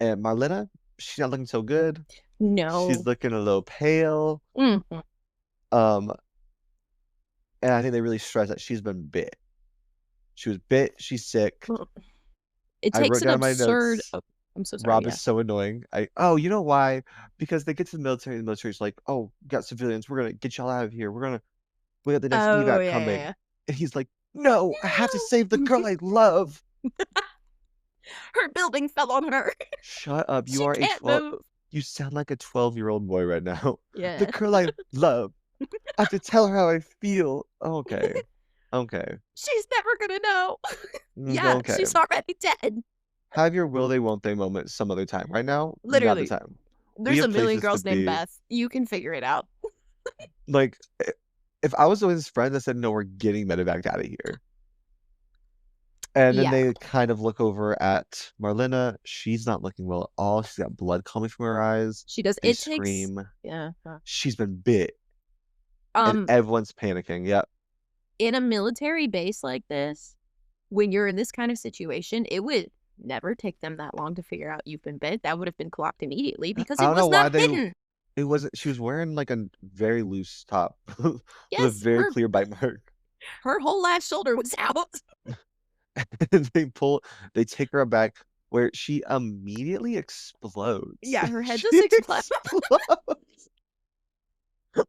and Marlena, she's not looking so good. She's No. looking a little pale. Mhm. Um, and I think they really stress that she's been bit. She was bit. She's sick. It I takes wrote an down in my absurd. notes. Oh, I'm so sorry. Rob Yeah. is so annoying. Oh, you know why? Because they get to the military, and the military's like, "Oh, we got civilians. We're gonna get y'all out of here. We got the next Oh, evac yeah, coming." yeah, And he's like, "No, I have to save the yeah. girl I love." Her building fell on her. Shut up. She can't move. You sound like a 12-year-old boy right now. The Yeah. girl I love. I have to tell her how I feel. Okay. Okay. She's never gonna know. Yeah, Okay. she's already dead. Have your will they won't they moment some other time. Right now, not the Literally. time. We There's a have million places to girls named be. Beth. You can figure it out. Like, if I was with his friends, I said, no, we're getting medevac out of here. And then Yeah. they kind of look over at Marlena. She's not looking well at all. She's got blood coming from her eyes. She does. They It takes. scream. Yeah. She's been bit. And Um, everyone's panicking. Yep. in a military base like this, when you're in this kind of situation, it would never take them that long to figure out you've been bit. That would have been clocked immediately because I it don't know was why not hidden. it wasn't, she was wearing like a very loose top with a Yes, very clear bite mark. her whole last shoulder was out. And they take her back where she immediately explodes. Yeah, her head She just explodes. explodes.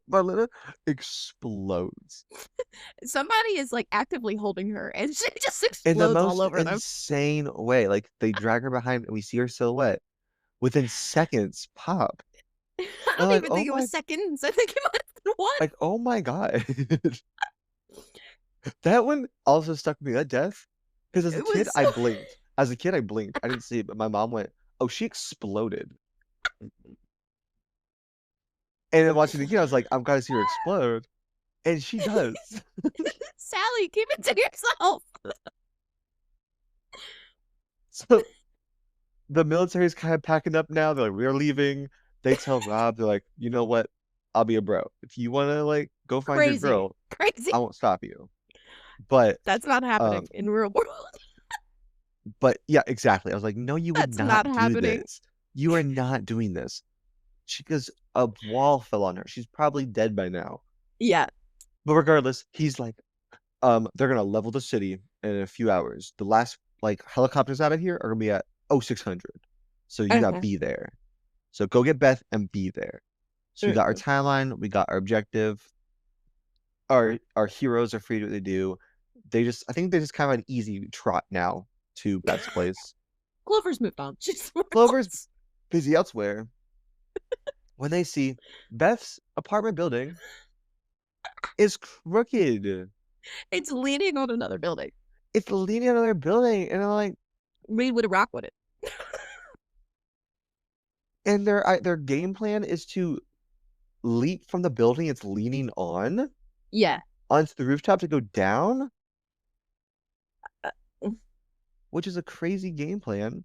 Marlena explodes Somebody is like actively holding her and she just in the explodes all most over them. insane way. Like they drag her behind and we see her silhouette within seconds pop. I And don't even think it was seconds. I think it might have been one. like, oh my God. That one also stuck with me, that death. Because as a It kid, was I blinked. As a kid, I blinked. I didn't see it, but my mom went, oh, she exploded. And then watching the kid, I was like, I've got to see her explode. And she does. Sally, keep it to yourself. So the military's kind of packing up now. They're like, we're leaving. They tell Rob, they're like, you know what? I'll be a bro. If you want to like go find your Crazy. girl, Crazy. I won't stop you. But That's not happening um, in real world. but yeah, exactly. I was like, no, you would That's not not do happening. this. You are not doing this. She Because a wall fell on her. She's probably dead by now. Yeah. But regardless, he's like, they're gonna level the city in a few hours. The last like helicopters out of here are gonna be at 0600. So you gotta Okay. be there. So go get Beth and be there. So we got our Mhm. timeline, we got our objective. Our heroes are free to do what they do. I think they just kind of an easy trot now to Beth's place. Clover's moved on. She's somewhere Clover's else. busy elsewhere. When they see Beth's apartment building is crooked. It's leaning on another building. It's leaning on another building, and I'm like, We would rock with it. and their game plan is to leap from the building it's leaning on Yeah. onto the rooftop to go down, Uh, which is a crazy game plan.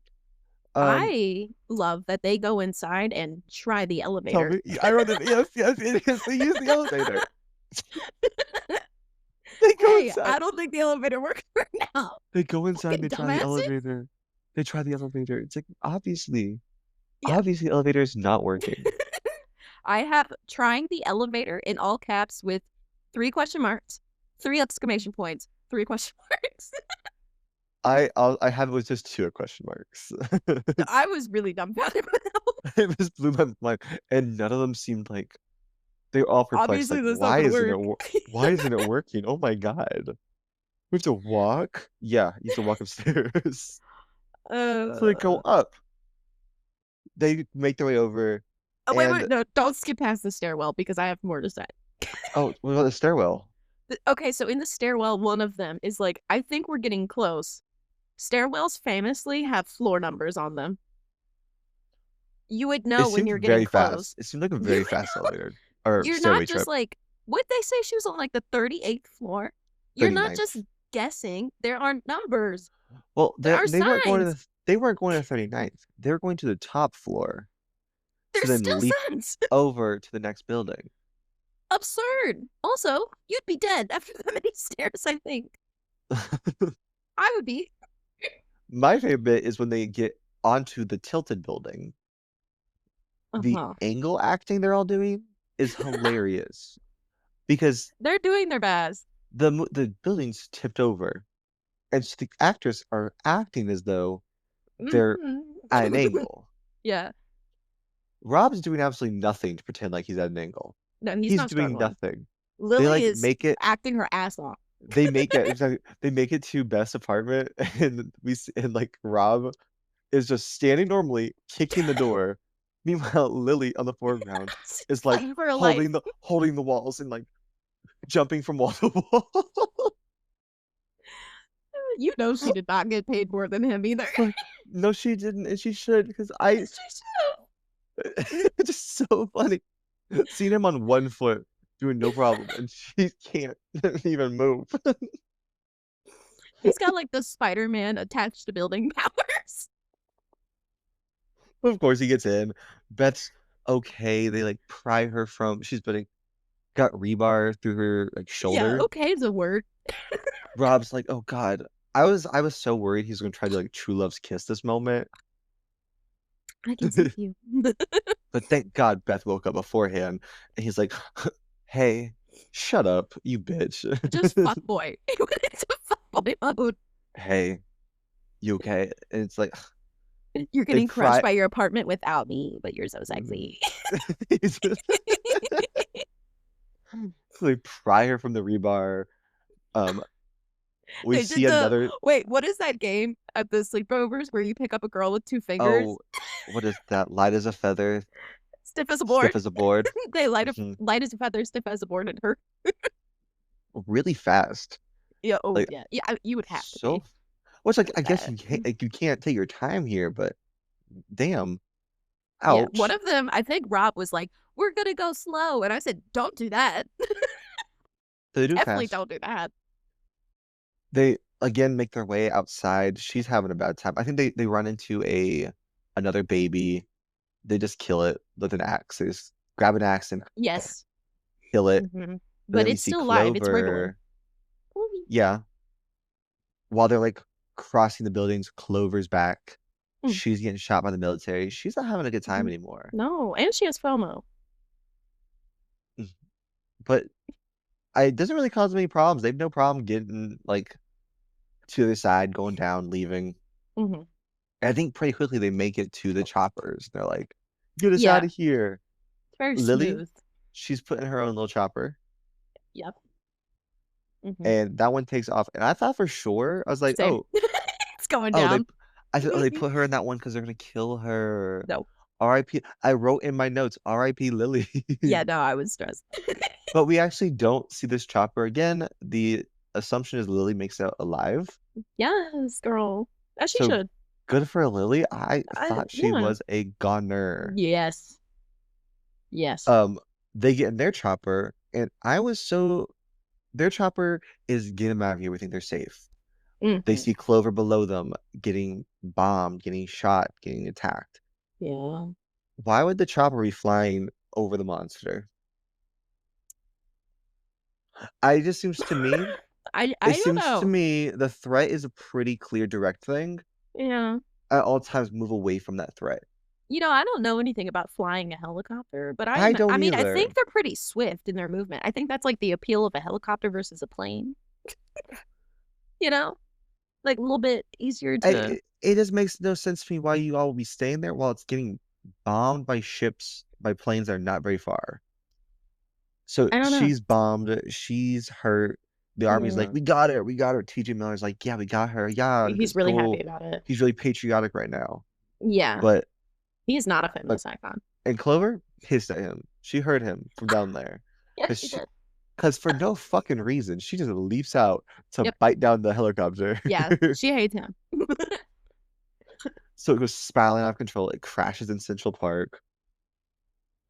I love that they go inside and try the Tell elevator. me, I wrote it. Yes, yes, it is. They use the elevator. They go Hey, inside. I don't think the elevator works right now. They go inside. Fucking They try the dumbasses. elevator. They try the elevator. It's like Yeah. obviously, the elevator is not working. I have trying the elevator in all caps with 3 question marks, 3 exclamation points, 3 question marks. I have it with just two question marks. I was really dumbfounded by that one. It just blew my mind, and none of them seemed like they were all perplexed. Obviously, Like, that's not gonna work. why isn't it working? Oh my God. We have to walk? Yeah, you have to walk upstairs. So they go Uh, up. They make their way over, oh, wait, and no, don't skip past the stairwell because I have more to say. oh, what about the stairwell? Okay, so in the stairwell, one of them is like, I think we're getting close. Stairwells famously have floor numbers on them. You would It know when seemed you're getting very fast. close. It seemed like a You very would fast know. elevator or You're not stairway just trip. like, would they say she was on like the 38th floor? You're not 39th. just guessing. There are numbers. Well, There are they weren't going to signs. they weren't going to 39th. They were going to the top floor to There's then still leap signs. over to the next building. Absurd. Also, you'd be dead after that many stairs, I think. I would be. My favorite bit is when they get onto the tilted building. The Uh-huh. angle acting they're all doing is hilarious because They're doing their best. the building's tipped over, and so the actors are acting as though they're at an Mhm. angle. Yeah. Rob's doing absolutely nothing to pretend like he's at an angle. No, he's He's not doing struggling. nothing. They Lily like is make it. acting her ass off. They make it. Exactly, they make it to Beth's apartment, and and like Rob is just standing normally, kicking the door. Meanwhile, Lily on the foreground is like Fighting for her life. holding the walls and like jumping from wall to wall. You know she did not get paid more than him either. Like, no, she didn't, and she should because I. She should. It's just so funny seeing him on one foot doing no problem, and she can't even move. He's got like the Spider-Man attached to building powers. Of course, he gets in. Beth's okay. They like pry her from. She's been got rebar through her like Yeah, shoulder. okay is a word. Rob's like, oh God. I was so worried he's gonna try to like true love's kiss this moment. I can see you. But thank God Beth woke up beforehand and he's like, hey, shut up, you bitch. Just fuck boy. It went into fuck boy mode. Hey, you okay? And it's like You're they getting crushed pry by your apartment without me, but you're so Mhm. sexy. They pry her from the rebar. Um, we They did see the another wait, what is that game at the sleepovers where you pick up a girl with 2 fingers? oh, what is that? Light as a feather, Stiff as a board. stiff as a board. They Mhm. light as a feather, stiff as a board, and her. Really fast. Yeah. Oh, Like yeah. Yeah. You would have to so be. which like I guess Uh, you can't take your time here, but damn. yeah. One Ouch. of them, I think Rob was like, "We're gonna go slow," and I said, "Don't do that. They do Definitely fast. don't do that." They again make their way outside. She's having a bad time. I think they run into a another baby. They just kill it with an axe. They just grab an axe and Yes. kill it. And But then we it's see still alive. It's wriggling. Clover. Yeah, while they're like crossing the buildings, Clover's back. Mm. She's getting shot by the military. She's not having a good time Mhm. anymore. No, and she has FOMO. Mm. But it doesn't really cause any problems. They have no problem getting like to the side, going down, leaving. Hmm. I think pretty quickly they make it to the choppers. They're like, get us out Yeah, of here. it's very Lily, smooth. she's putting her own little chopper, Yep. Hmm. and that one takes off. And I thought for sure, I was like, Same. It's going oh, down. I said, oh, they put her in that one because they're gonna kill her. No. R.I.P. I wrote in my notes, R.I.P. Lily. Yeah, no, I was stressed. But we actually don't see this chopper again. The assumption is Lily makes it out alive. Yes, girl. As she So should. good for Lily. I thought she Yeah. was a goner. Yes. Yes. Um, they get in their chopper, and I was so their chopper is get them out of here. We think they're safe. They Hmm. see Clover below them getting bombed, getting shot, getting attacked. Yeah. Why would the chopper be flying over the monster? It just seems to me, it I don't seems to know. me the threat is a pretty clear, direct thing. Yeah. At all times, move away from that threat. I don't know anything about flying a helicopter, but I don't I mean, I either. think they're pretty swift in their movement. I think that's like the appeal of a helicopter versus a plane, you know? Like a little bit easier to It just makes no sense to me why you all will be staying there while it's getting bombed by ships, by planes that are not very far. So I don't know. she's bombed, she's hurt. The army's like, Yeah. we got her, we got her. TJ Miller's like, yeah, we got her. Yeah, He's it's really happy cool. about it. He's really patriotic right now. Yeah. But He is not a but feminist icon. and Clover pissed at him. She heard him from down there. Yeah, Cause she she did. cause for no fucking reason, she just leaps out to Yep. bite down the helicopter. Yeah. She hates him. So it goes spiraling out of control. It crashes in Central Park.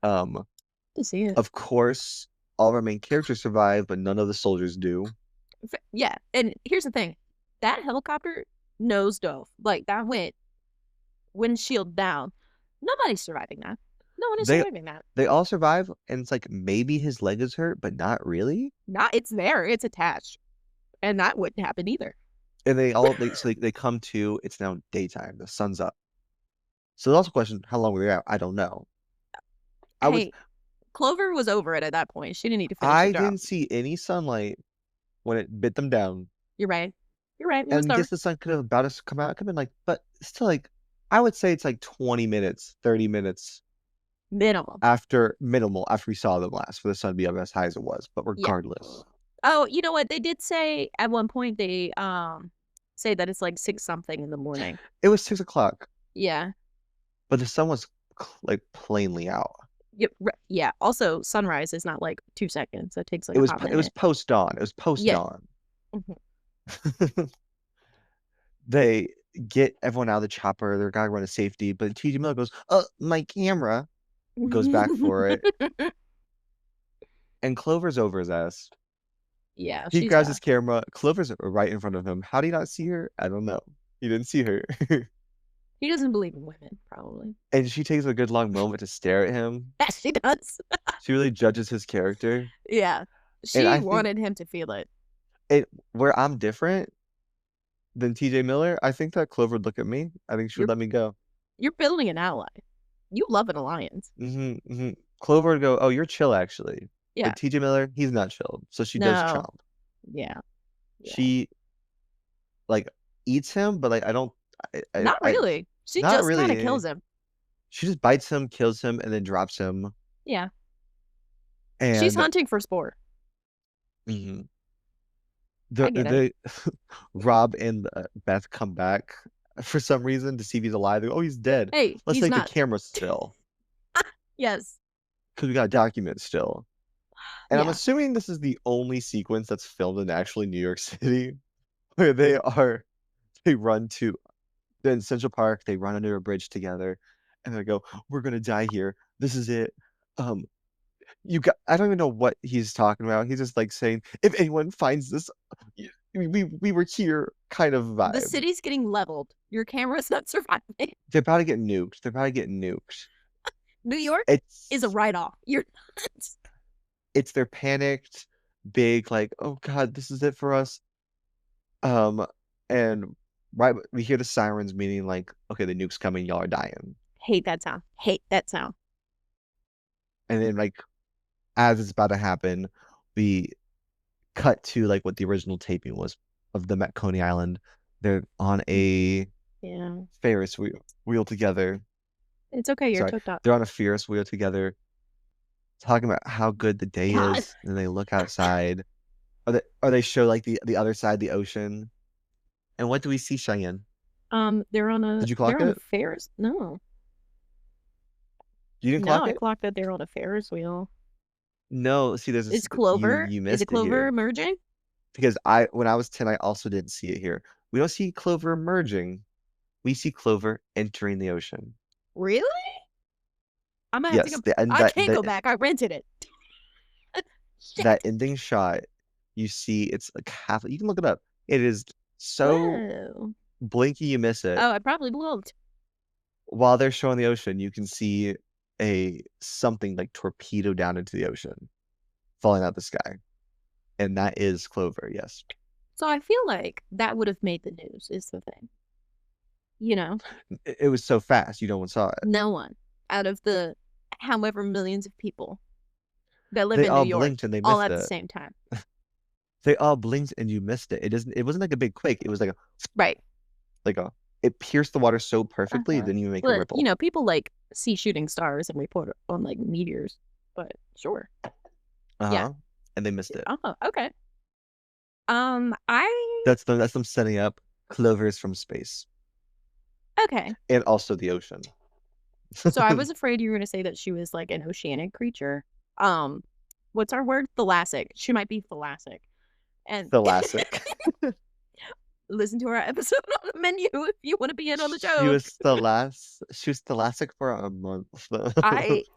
Um, To see it. of course, all of our main characters survive, but none of the soldiers do. Yeah. And here's the thing. That helicopter nose dove. Like that went windshield down. Nobody's surviving that. No one is They surviving that. they all survive, and it's like maybe his leg is hurt, but not really. Not it's there. It's attached. And that wouldn't happen either. And they come to. It's now daytime. The sun's up. So there's also a question: how long were they out? I don't know. I was Hey, Clover was over it at that point. She didn't need to finish the I job. didn't see any sunlight when it bit them down. You're right. You're right. It was And dark. guess the sun could have about us come out. It could have been like, but still like I would say it's like 20 minutes, 30 minutes Minimum. after minimal after we saw them last for the sun to be up as high as it was. But Yeah. regardless, Oh, you know what? They did say at one point they say that it's like 6 something in the morning. it was 6 o'clock, Yeah. but the sun was like plainly out. Yep. Yeah. Also, sunrise is not like 2 seconds. It takes like It a was hot it was minute. post dawn. It was post Yeah. dawn. Mhm. They get everyone out of the chopper. They're gotta run to safety, but TJ Miller goes, my camera," goes back for it, and Clover's over his ass. Yeah, He she's grabs his done. camera. Clover's right in front of him. How do you not see her? I don't know. He didn't see her. He doesn't believe in women, probably. And she takes a good long moment to stare at him. Yes, she does. She really judges his character. Yeah. And She I think wanted him to feel it. where I'm different than TJ Miller, I think that Clover would look at me. I think she would You're let me go. you're building an ally. You love an alliance. Clover would go, oh, you're chill actually. Yeah. But TJ Miller, he's not chilled. So she does No. chomp. Yeah. Yeah. She like eats him, but like I don't Not I really. She not just kind of really. kills him. She just bites him, kills him, and then drops him. Yeah. She's And hunting for sport. mhm. I get it. The Rob and Beth come back for some reason to see if he's alive. They go, oh, he's dead. Hey, Let's he's take the not. camera still Yes. because we got documents still. And I'm Yeah. assuming this is the only sequence that's filmed in actually New York City where they run to in Central Park, they run under a bridge together, and they go, we're gonna die here. This is it. Um, I don't even know what he's talking about. He's just like saying, if anyone finds this, we were here kind of The vibe. city's getting leveled. Your camera's not surviving. They're about to get nuked. They're about to get nuked. New York is a It's write-off. You're nuts. it's their panicked, big, like, oh God, this is it for us. And right, we hear the sirens, meaning like, okay, the nuke's coming, y'all are dying. Hate that sound. Hate that sound. And then like as it's about to happen, we cut to like what the original taping was of them at Coney Island. They're on a Yeah. Ferris wheel together. It's okay. You're Sorry, cooked up. they're on a Ferris wheel together, talking about how good the day God. is. And they look outside, or they show like the other side of the ocean. And what do we see, Cheyenne? They're on Did you they're clock on a it? Ferris. No. You didn't No, clock I it? clocked that they're on a Ferris wheel. No. See, Is you Clover? Is it missed it Clover here emerging? because I when I was 10, I also didn't see it here. We don't see Clover emerging. We see Clover entering the ocean. Really? I'm gonna have to Yes, go. the end I can't go back. I rented it. that Shit. ending shot, you see it's like half. You can look it up. It is so Whoa. blinky you miss it. Oh, I probably looked. While they're showing the ocean, you can see a something like torpedo down into the ocean, falling out the sky, and that is Clover. Yes, So I feel like that would have made the news, is the thing. You know, it was so fast, no one saw it. no one out of the however millions of people that live They in New all York blinked and they all missed at the it. same time. They all blinked and you missed it. It wasn't like a big quake. It was Right. like a. It pierced the water so perfectly it Uh-huh. didn't even make a But, ripple. people like see shooting stars and report on like meteors, but sure. Yeah. And they missed it. Oh, okay. I That's them setting up Clovers from space okay. and also the ocean. So I was afraid you were gonna say that she was like an oceanic creature. What's our word? Thalassic. She might be thalassic. And Thalassic. listen to our episode on the menu if you want to be in on the She joke. was thalassic for a month.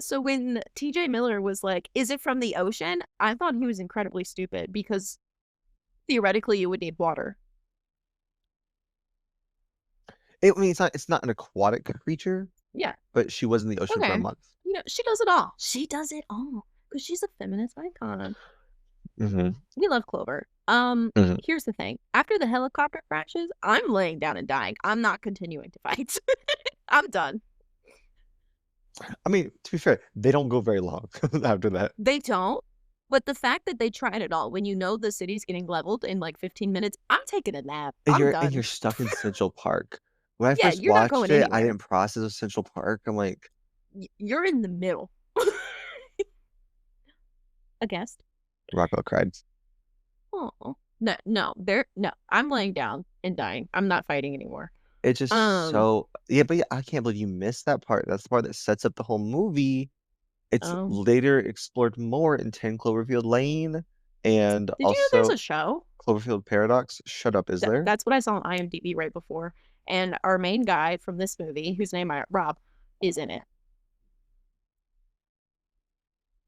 So when TJ Miller was like, "Is it from the ocean?" I thought he was incredibly stupid because theoretically you would need water. I mean, it's not an aquatic creature, Yeah. but she was in the ocean for a Okay. month. She does it all. She does it all because she's a feminist icon. Mm-hmm. We love Clover. Mm-hmm. Here's the thing. After the helicopter crashes, I'm laying down and dying. I'm not continuing to fight. I'm done. I mean, to be fair, they don't go very long after that. They don't. But the fact that they tried it all, when you know the city's getting leveled in like 15 minutes, I'm taking a nap. I'm done. And you're stuck in Central Park. When I Yeah, first you're not watched going it, I anywhere. didn't process Central Park. I'm like, You're in the middle. A guest. Rockwell cried. Oh. No, no, I'm laying down and dying. I'm not fighting anymore. It's just so yeah, but yeah, I can't believe you missed that part. That's the part that sets up the whole movie. It's later explored more in 10 Cloverfield Lane and Did you know there's also a show? Cloverfield Paradox. Shut up, is there? That's what I saw on IMDb right before. And our main guy from this movie, whose name Rob, is in it.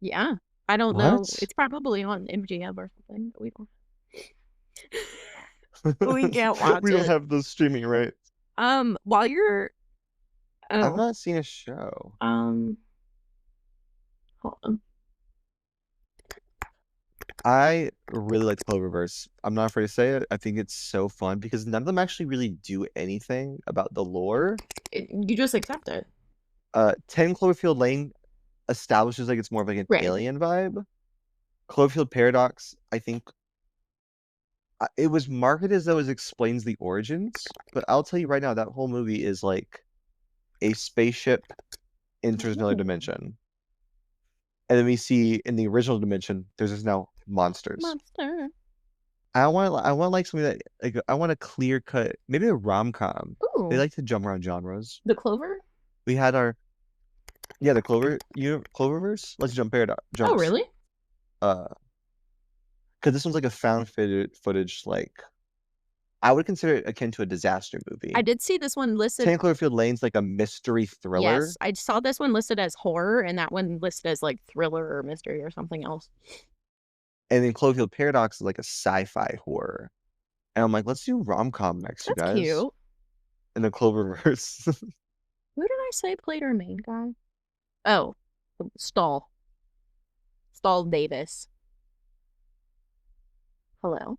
Yeah. I don't know. What? It's probably on MGM or something, but we don't. We can't watch We don't it. have those streaming rights. While you're I've not seen a show. Hold on. I really like the Cloververse. I'm not afraid to say it. I think it's so fun because none of them actually really do anything about the lore. You just accept it. 10 Cloverfield Lane establishes like it's more of like an alien vibe. Cloverfield Paradox, I think it was marketed as though it explains the origins, but I'll tell you right now, that whole movie is like a spaceship enters another dimension. And then we see in the original dimension, there's just now monsters. Monster. I want like something that like I want a clear cut, maybe a rom-com. They like to jump around genres. The Clover? We had the Cloververse. Let's jump paradox. Oh, really? Because this one's like a found footage, like I would consider it akin to a disaster movie. I did see this one listed. 10 Cloverfield Lane's like a mystery thriller. Yes, I saw this one listed as horror, and that one listed as like thriller or mystery or something else. And then Cloverfield Paradox is like a sci-fi horror. And I'm like, let's do rom-com next, you That's guys. cute. In the Cloververse. Who did I say played our main guy? Oh, Stall. Stall Davis. Hello.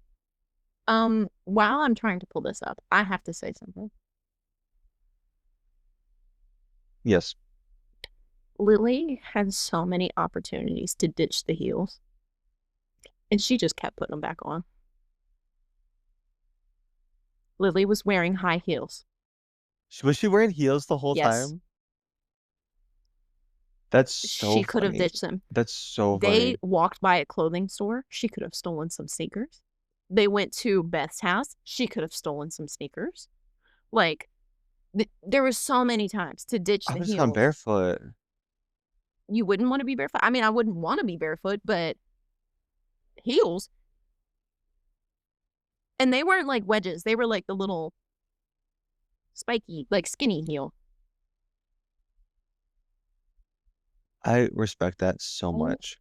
While I'm trying to pull this up, I have to say something. Yes. Lily had so many opportunities to ditch the heels, and she just kept putting them back on. Lily was wearing high heels. Was she wearing heels the whole Yes, time? That's so she could have funny. ditched them. That's so They funny. walked by a clothing store. She could have stolen some sneakers. They went to Beth's house. She could have stolen some sneakers. Like, there was so many times to ditch I the would just gone heels. barefoot. You wouldn't want to be barefoot. I mean, I wouldn't want to be barefoot, but heels. And they weren't like wedges. They were like the little spiky, like skinny heel. I respect that so Oh, much.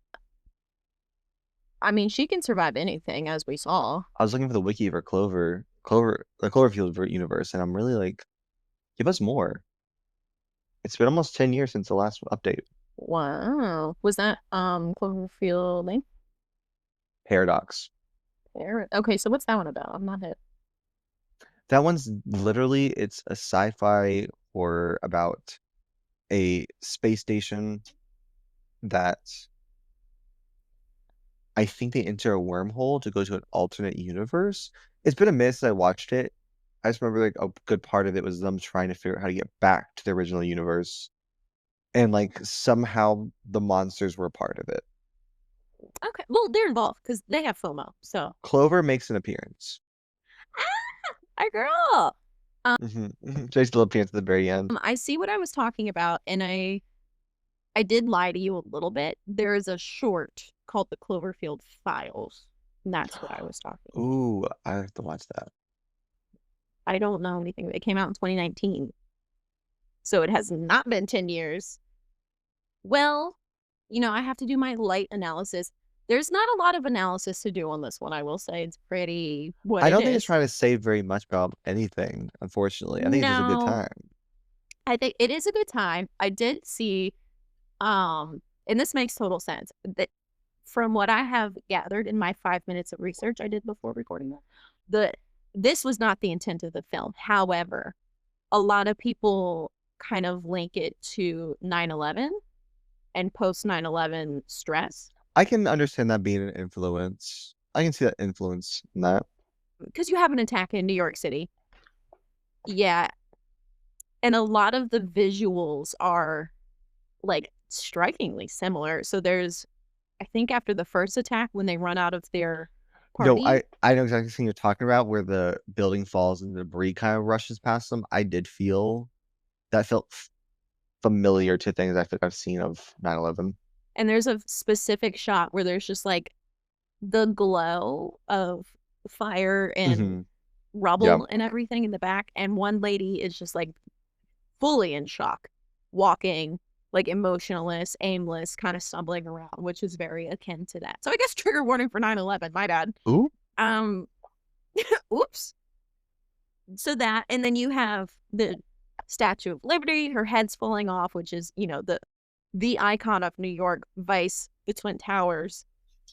I mean, she can survive anything, as we saw. I was looking for the wiki for the Cloverfield universe, and I'm really like, give us more. It's been almost 10 years since the last update. Wow. Was that Cloverfield Lane? Paradox. Okay, so what's that one about? I'm not hit. That one's literally, it's a sci-fi horror about a space station that I think they enter a wormhole to go to an alternate universe. It's been a minute since I watched it. I just remember like a good part of it was them trying to figure out how to get back to the original universe. And like somehow the monsters were a part of it. Okay, well, they're involved because they have FOMO. So, Clover makes an appearance. our girl. Jace little appearance at the very end. I see what I was talking about, and I did lie to you a little bit. There is a short called the Cloverfield Files, and that's what I was talking. Ooh, I have to watch that. I don't know anything. It came out in 2019, so it has not been 10 years. Well, I have to do my light analysis. There's not a lot of analysis to do on this one, I will say. It's pretty what I it don't think it's is. trying to say very much about anything, unfortunately. I think it's just a good No, time. I think it is a good time. I did see, and this makes total sense, that from what I have gathered in my 5 minutes of research I did before recording that, the this was not the intent of the film. However, a lot of people kind of link it to 9/11 and post 9/11 stress I can understand that being an influence. I can see that influence in that. because you have an attack in New York City. Yeah, and a lot of the visuals are like strikingly similar. So there's, I think after the first attack when they run out of their No, party. I know exactly what you're talking about, where the building falls and the debris kind of rushes past them. I did feel that felt familiar to things I think I've seen of 9/11. And there's a specific shot where there's just like the glow of fire and Hmm. Yeah. rubble and everything in the back. And one lady is just like fully in shock, walking like emotionless, aimless, kind of stumbling around, which is very akin to that. So I guess trigger warning for 9/11, my bad. Ooh. Um, oops. So that, and then you have the Statue of Liberty, her head's falling off, which is, the icon of New York, Vice, the Twin Towers,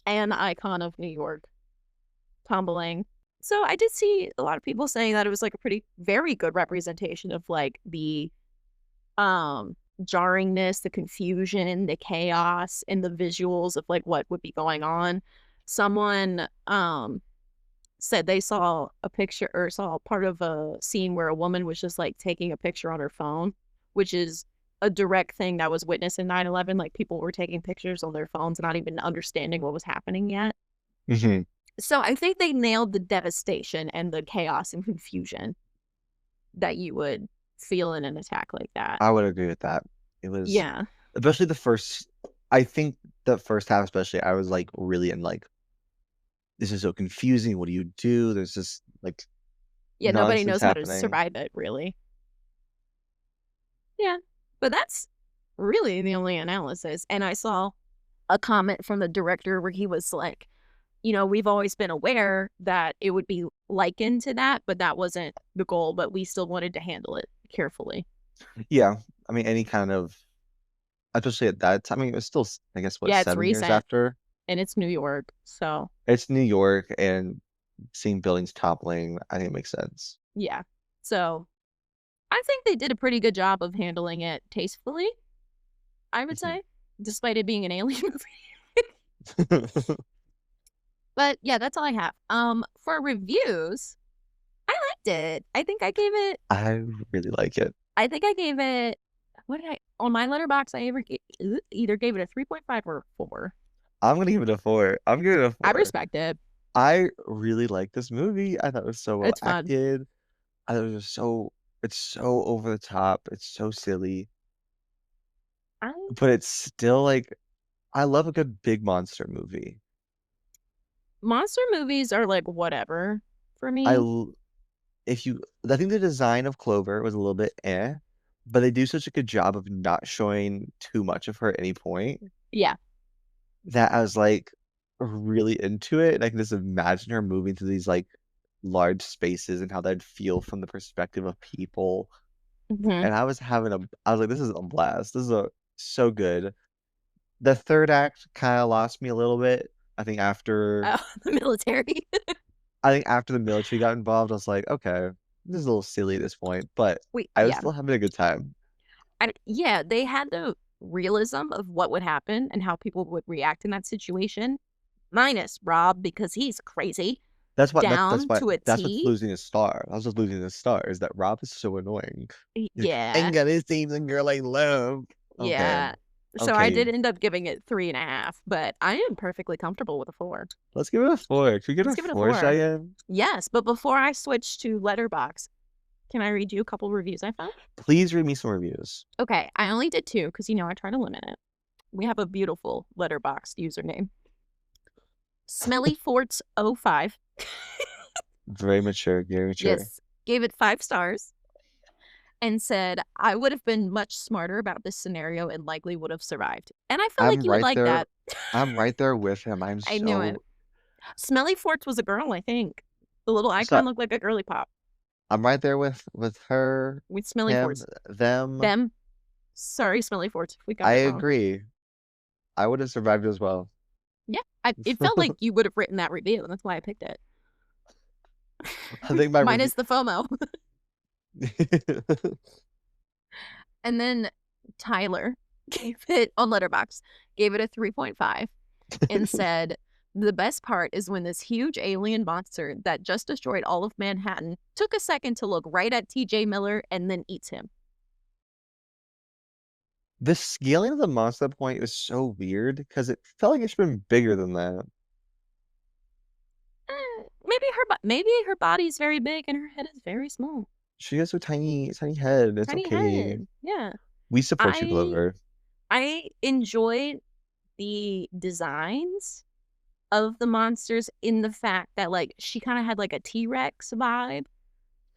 an icon of New York tumbling. So I did see a lot of people saying that it was like a pretty very good representation of like the jarringness, the confusion, the chaos, and the visuals of like what would be going on. Someone said they saw a picture or saw part of a scene where a woman was just like taking a picture on her phone, which is a direct thing that was witnessed in 9/11. Like people were taking pictures on their phones, not even understanding what was happening yet. Hmm. So I think they nailed the devastation and the chaos and confusion that you would feel in an attack like that. I would agree with that. It was, Yeah. especially the first, I think the first half, especially, I was like really in like, this is so confusing. What do you do? There's just like Yeah, nobody nonsense knows how to happening. survive it, really. Yeah. But that's really the only analysis. And I saw a comment from the director where he was like, we've always been aware that it would be likened to that, but that wasn't the goal, but we still wanted to handle it carefully. Yeah, I mean, any kind of, especially at that time, I mean, it was still, I guess, what, Yeah, it's 7 years recent after? and it's New York. So, It's New York, and seeing buildings toppling, I think it makes sense. yeah. So, I think they did a pretty good job of handling it tastefully, I would Mhm. say, despite it being an alien movie. But yeah, that's all I have. For reviews, I liked it. I really like it. I think I gave it what did I on my letterbox either gave it a 3.5 or a 4. I'm gonna give it a 4. I'm giving it a I 4. respect it. I really like this movie. I thought it was so well It's fun. acted. I thought it was just it's so over the top. It's so silly, I, but it's still like, I love a good big monster movie. monster movies are like whatever for I me. l- if you I think the design of Clover was a little bit but they do such a good job of not showing too much of her at any point Yeah. that I was like really into it. And I can just imagine her moving through these like large spaces and how that'd feel from the perspective of people. Hmm. And I was like, this is a blast. This is so good. The third act kind of lost me a little bit. I think after Oh, the military. I think after the military got involved, I was like, okay, this is a little silly at this point, but Wait, I was yeah. still having a good time. Yeah, they had the realism of what would happen and how people would react in that situation, minus Rob because he's crazy, down to a That's what's T. losing his star. That's what's losing his star is that Rob is so annoying. He's like, Yeah. ain't got his team the girl I love. Okay, Yeah. So I okay. did end up giving it 3.5, but I am perfectly comfortable with a 4. Let's give it a 4. Can we get a Let's give it a 4, 4. Cheyenne? Yes, but before I switch to Letterbox, can I read you a couple reviews I found? Please read me some reviews. Okay, I only did 2 because I try to limit it. We have a beautiful Letterbox username. Smelly Forts 05. Very mature, very mature. Yes, gave it 5 stars and said, I would have been much smarter about this scenario and likely would have survived. And I felt like I'm you would right like there. that. I'm right there with him. I knew it. Smelly Forts was a girl, I think. The little So icon looked like a girly pop I'm right there with her, with Smelly him, Forts. them. Them. Sorry, Smelly Forts, if we I got it wrong. agree. I would have survived as well. Yeah, it felt like you would have written that review, and that's why I picked it. I think my review. Minus the FOMO. And then Tyler gave it on Letterbox, gave it a 3.5 and said, the best part is when this huge alien monster that just destroyed all of Manhattan took a second to look right at TJ Miller and then eats him. The scaling of the monster point is so weird because it felt like it should have been bigger than that. Maybe her body's very big and her head is very small. She has a tiny, tiny head. It's Tiny okay. head. Yeah. We support you, I Clover. I enjoyed the designs of the monsters in the fact that like she kind of had like a T-Rex vibe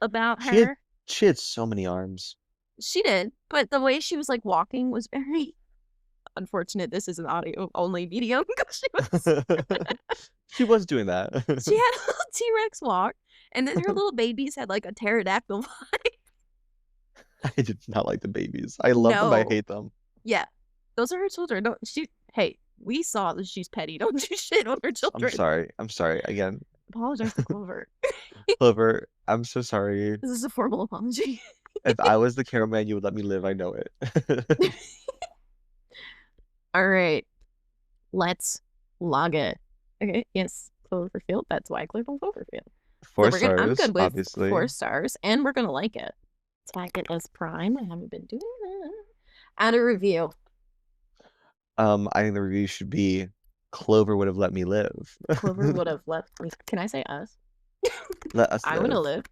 about She had her. she had so many arms. She did, but the way she was like walking was very unfortunate. This is an audio only medium because She was doing that. she had a little T-Rex walk, and then her little babies had like a pterodactyl vibe. I did not like the babies. I love them, but I No, hate them. yeah, those are her children. Don't she? Hey, we saw that she's petty. Don't you shit on her I'm children. sorry. I'm sorry. Again, Apologize to Clover. Clover, I'm so sorry. This is a formal apology. If I was the cameraman, you would let me live. I know it. All right, let's log it. Okay, yes, Cloverfield. That's why I clicked on Cloverfield. So Four I'm stars, good with obviously. 4 stars, and we're gonna like it. Tag it as Prime. I haven't been doing that. Add a review. I think the review should be Clover would have let me live. Clover would have left me. Can I say us? Let us I would have live. lived.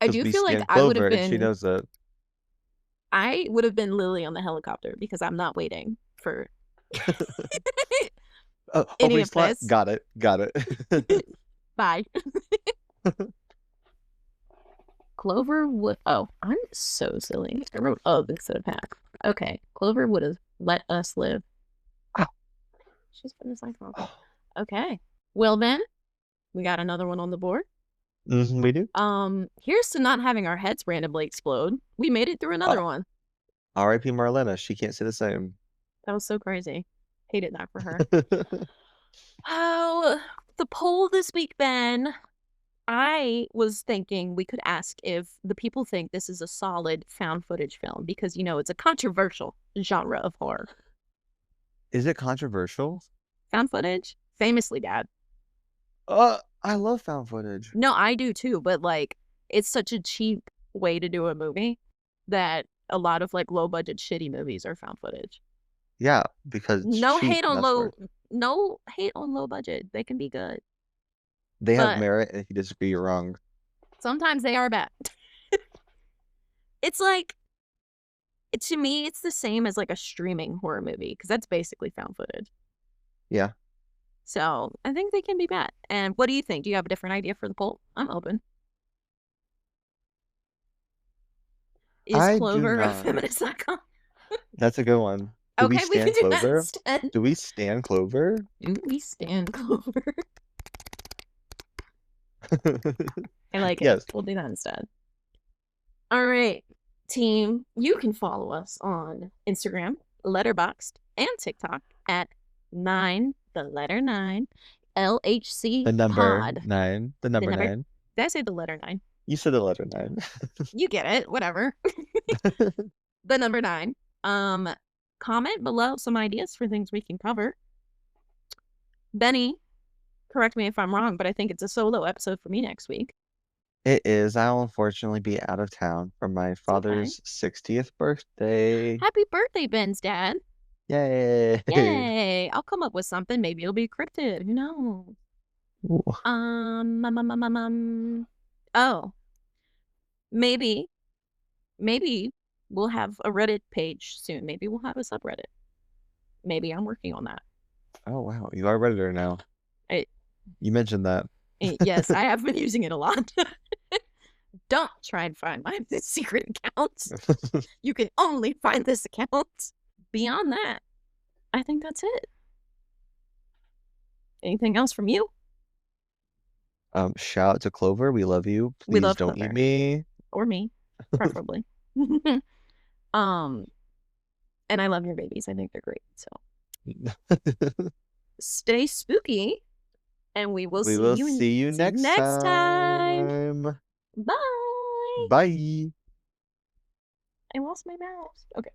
I Because do we feel like stand Clover and she knows it. I would have been Lily on the helicopter because I'm not waiting for Oh, any opening of slot? this. Got it. Got it. Bye. Clover would. Oh, I'm so silly. I wrote ugh instead of pack. Okay, Clover would have let us live. Ow. She's been a psycho. Okay. Well then, we got another one on the board. We do. Here's to not having our heads randomly explode. We made it through another one. R.I.P. Marlena. She can't say the same. That was so crazy. Hated that for her. Oh, the poll this week, Ben. I was thinking we could ask if the people think this is a solid found footage film because, it's a controversial genre of horror. Is it controversial? Found footage? Famously bad. I love found footage. No, I do too, but it's such a cheap way to do a movie that a lot of low budget shitty movies are found footage. Yeah, because it's cheap. No hate on low budget. They can be good. They have But merit, and if you disagree, you're wrong. sometimes they are bad. It's to me, it's the same as a streaming horror movie because that's basically found footage. Yeah. So I think they can be bad. And what do you think? Do you have a different idea for the poll? I'm open. Is I do Clover a not. feminist icon? That's a good one. Do we Okay, we can stand do that Clover? instead. Do we stand Clover? Do we stand Clover? I like it. Yes. We'll do that instead. All right, team. You can follow us on Instagram, Letterboxd, and TikTok at 9, the letter 9, LHC The number Pod. 9. The number 9. Did I say the letter 9? You said the letter 9. You get it. Whatever. The number 9. Comment below some ideas for things we can cover. Benny, correct me if I'm wrong, but I think it's a solo episode for me next week. It is. I'll unfortunately be out of town for my father's 60th birthday. Happy birthday, Ben's dad. Yay. Yay. I'll come up with something. Maybe it'll be cryptid. Who knows? Ooh. Oh. Maybe we'll have a Reddit page soon. Maybe we'll have a subreddit. Maybe I'm working on that. Oh, wow. You are Redditor now. You mentioned that. Yes, I have been using it a lot. Don't try and find my secret accounts. You can only find this account. Beyond that, I think that's it. Anything else from you? Shout out to Clover. We love you. We Please love don't Clover. eat me. Or me, preferably. And I love your babies. I think they're great. So stay spooky, and we will see you next time. Bye. Bye. I lost my mouse. Okay.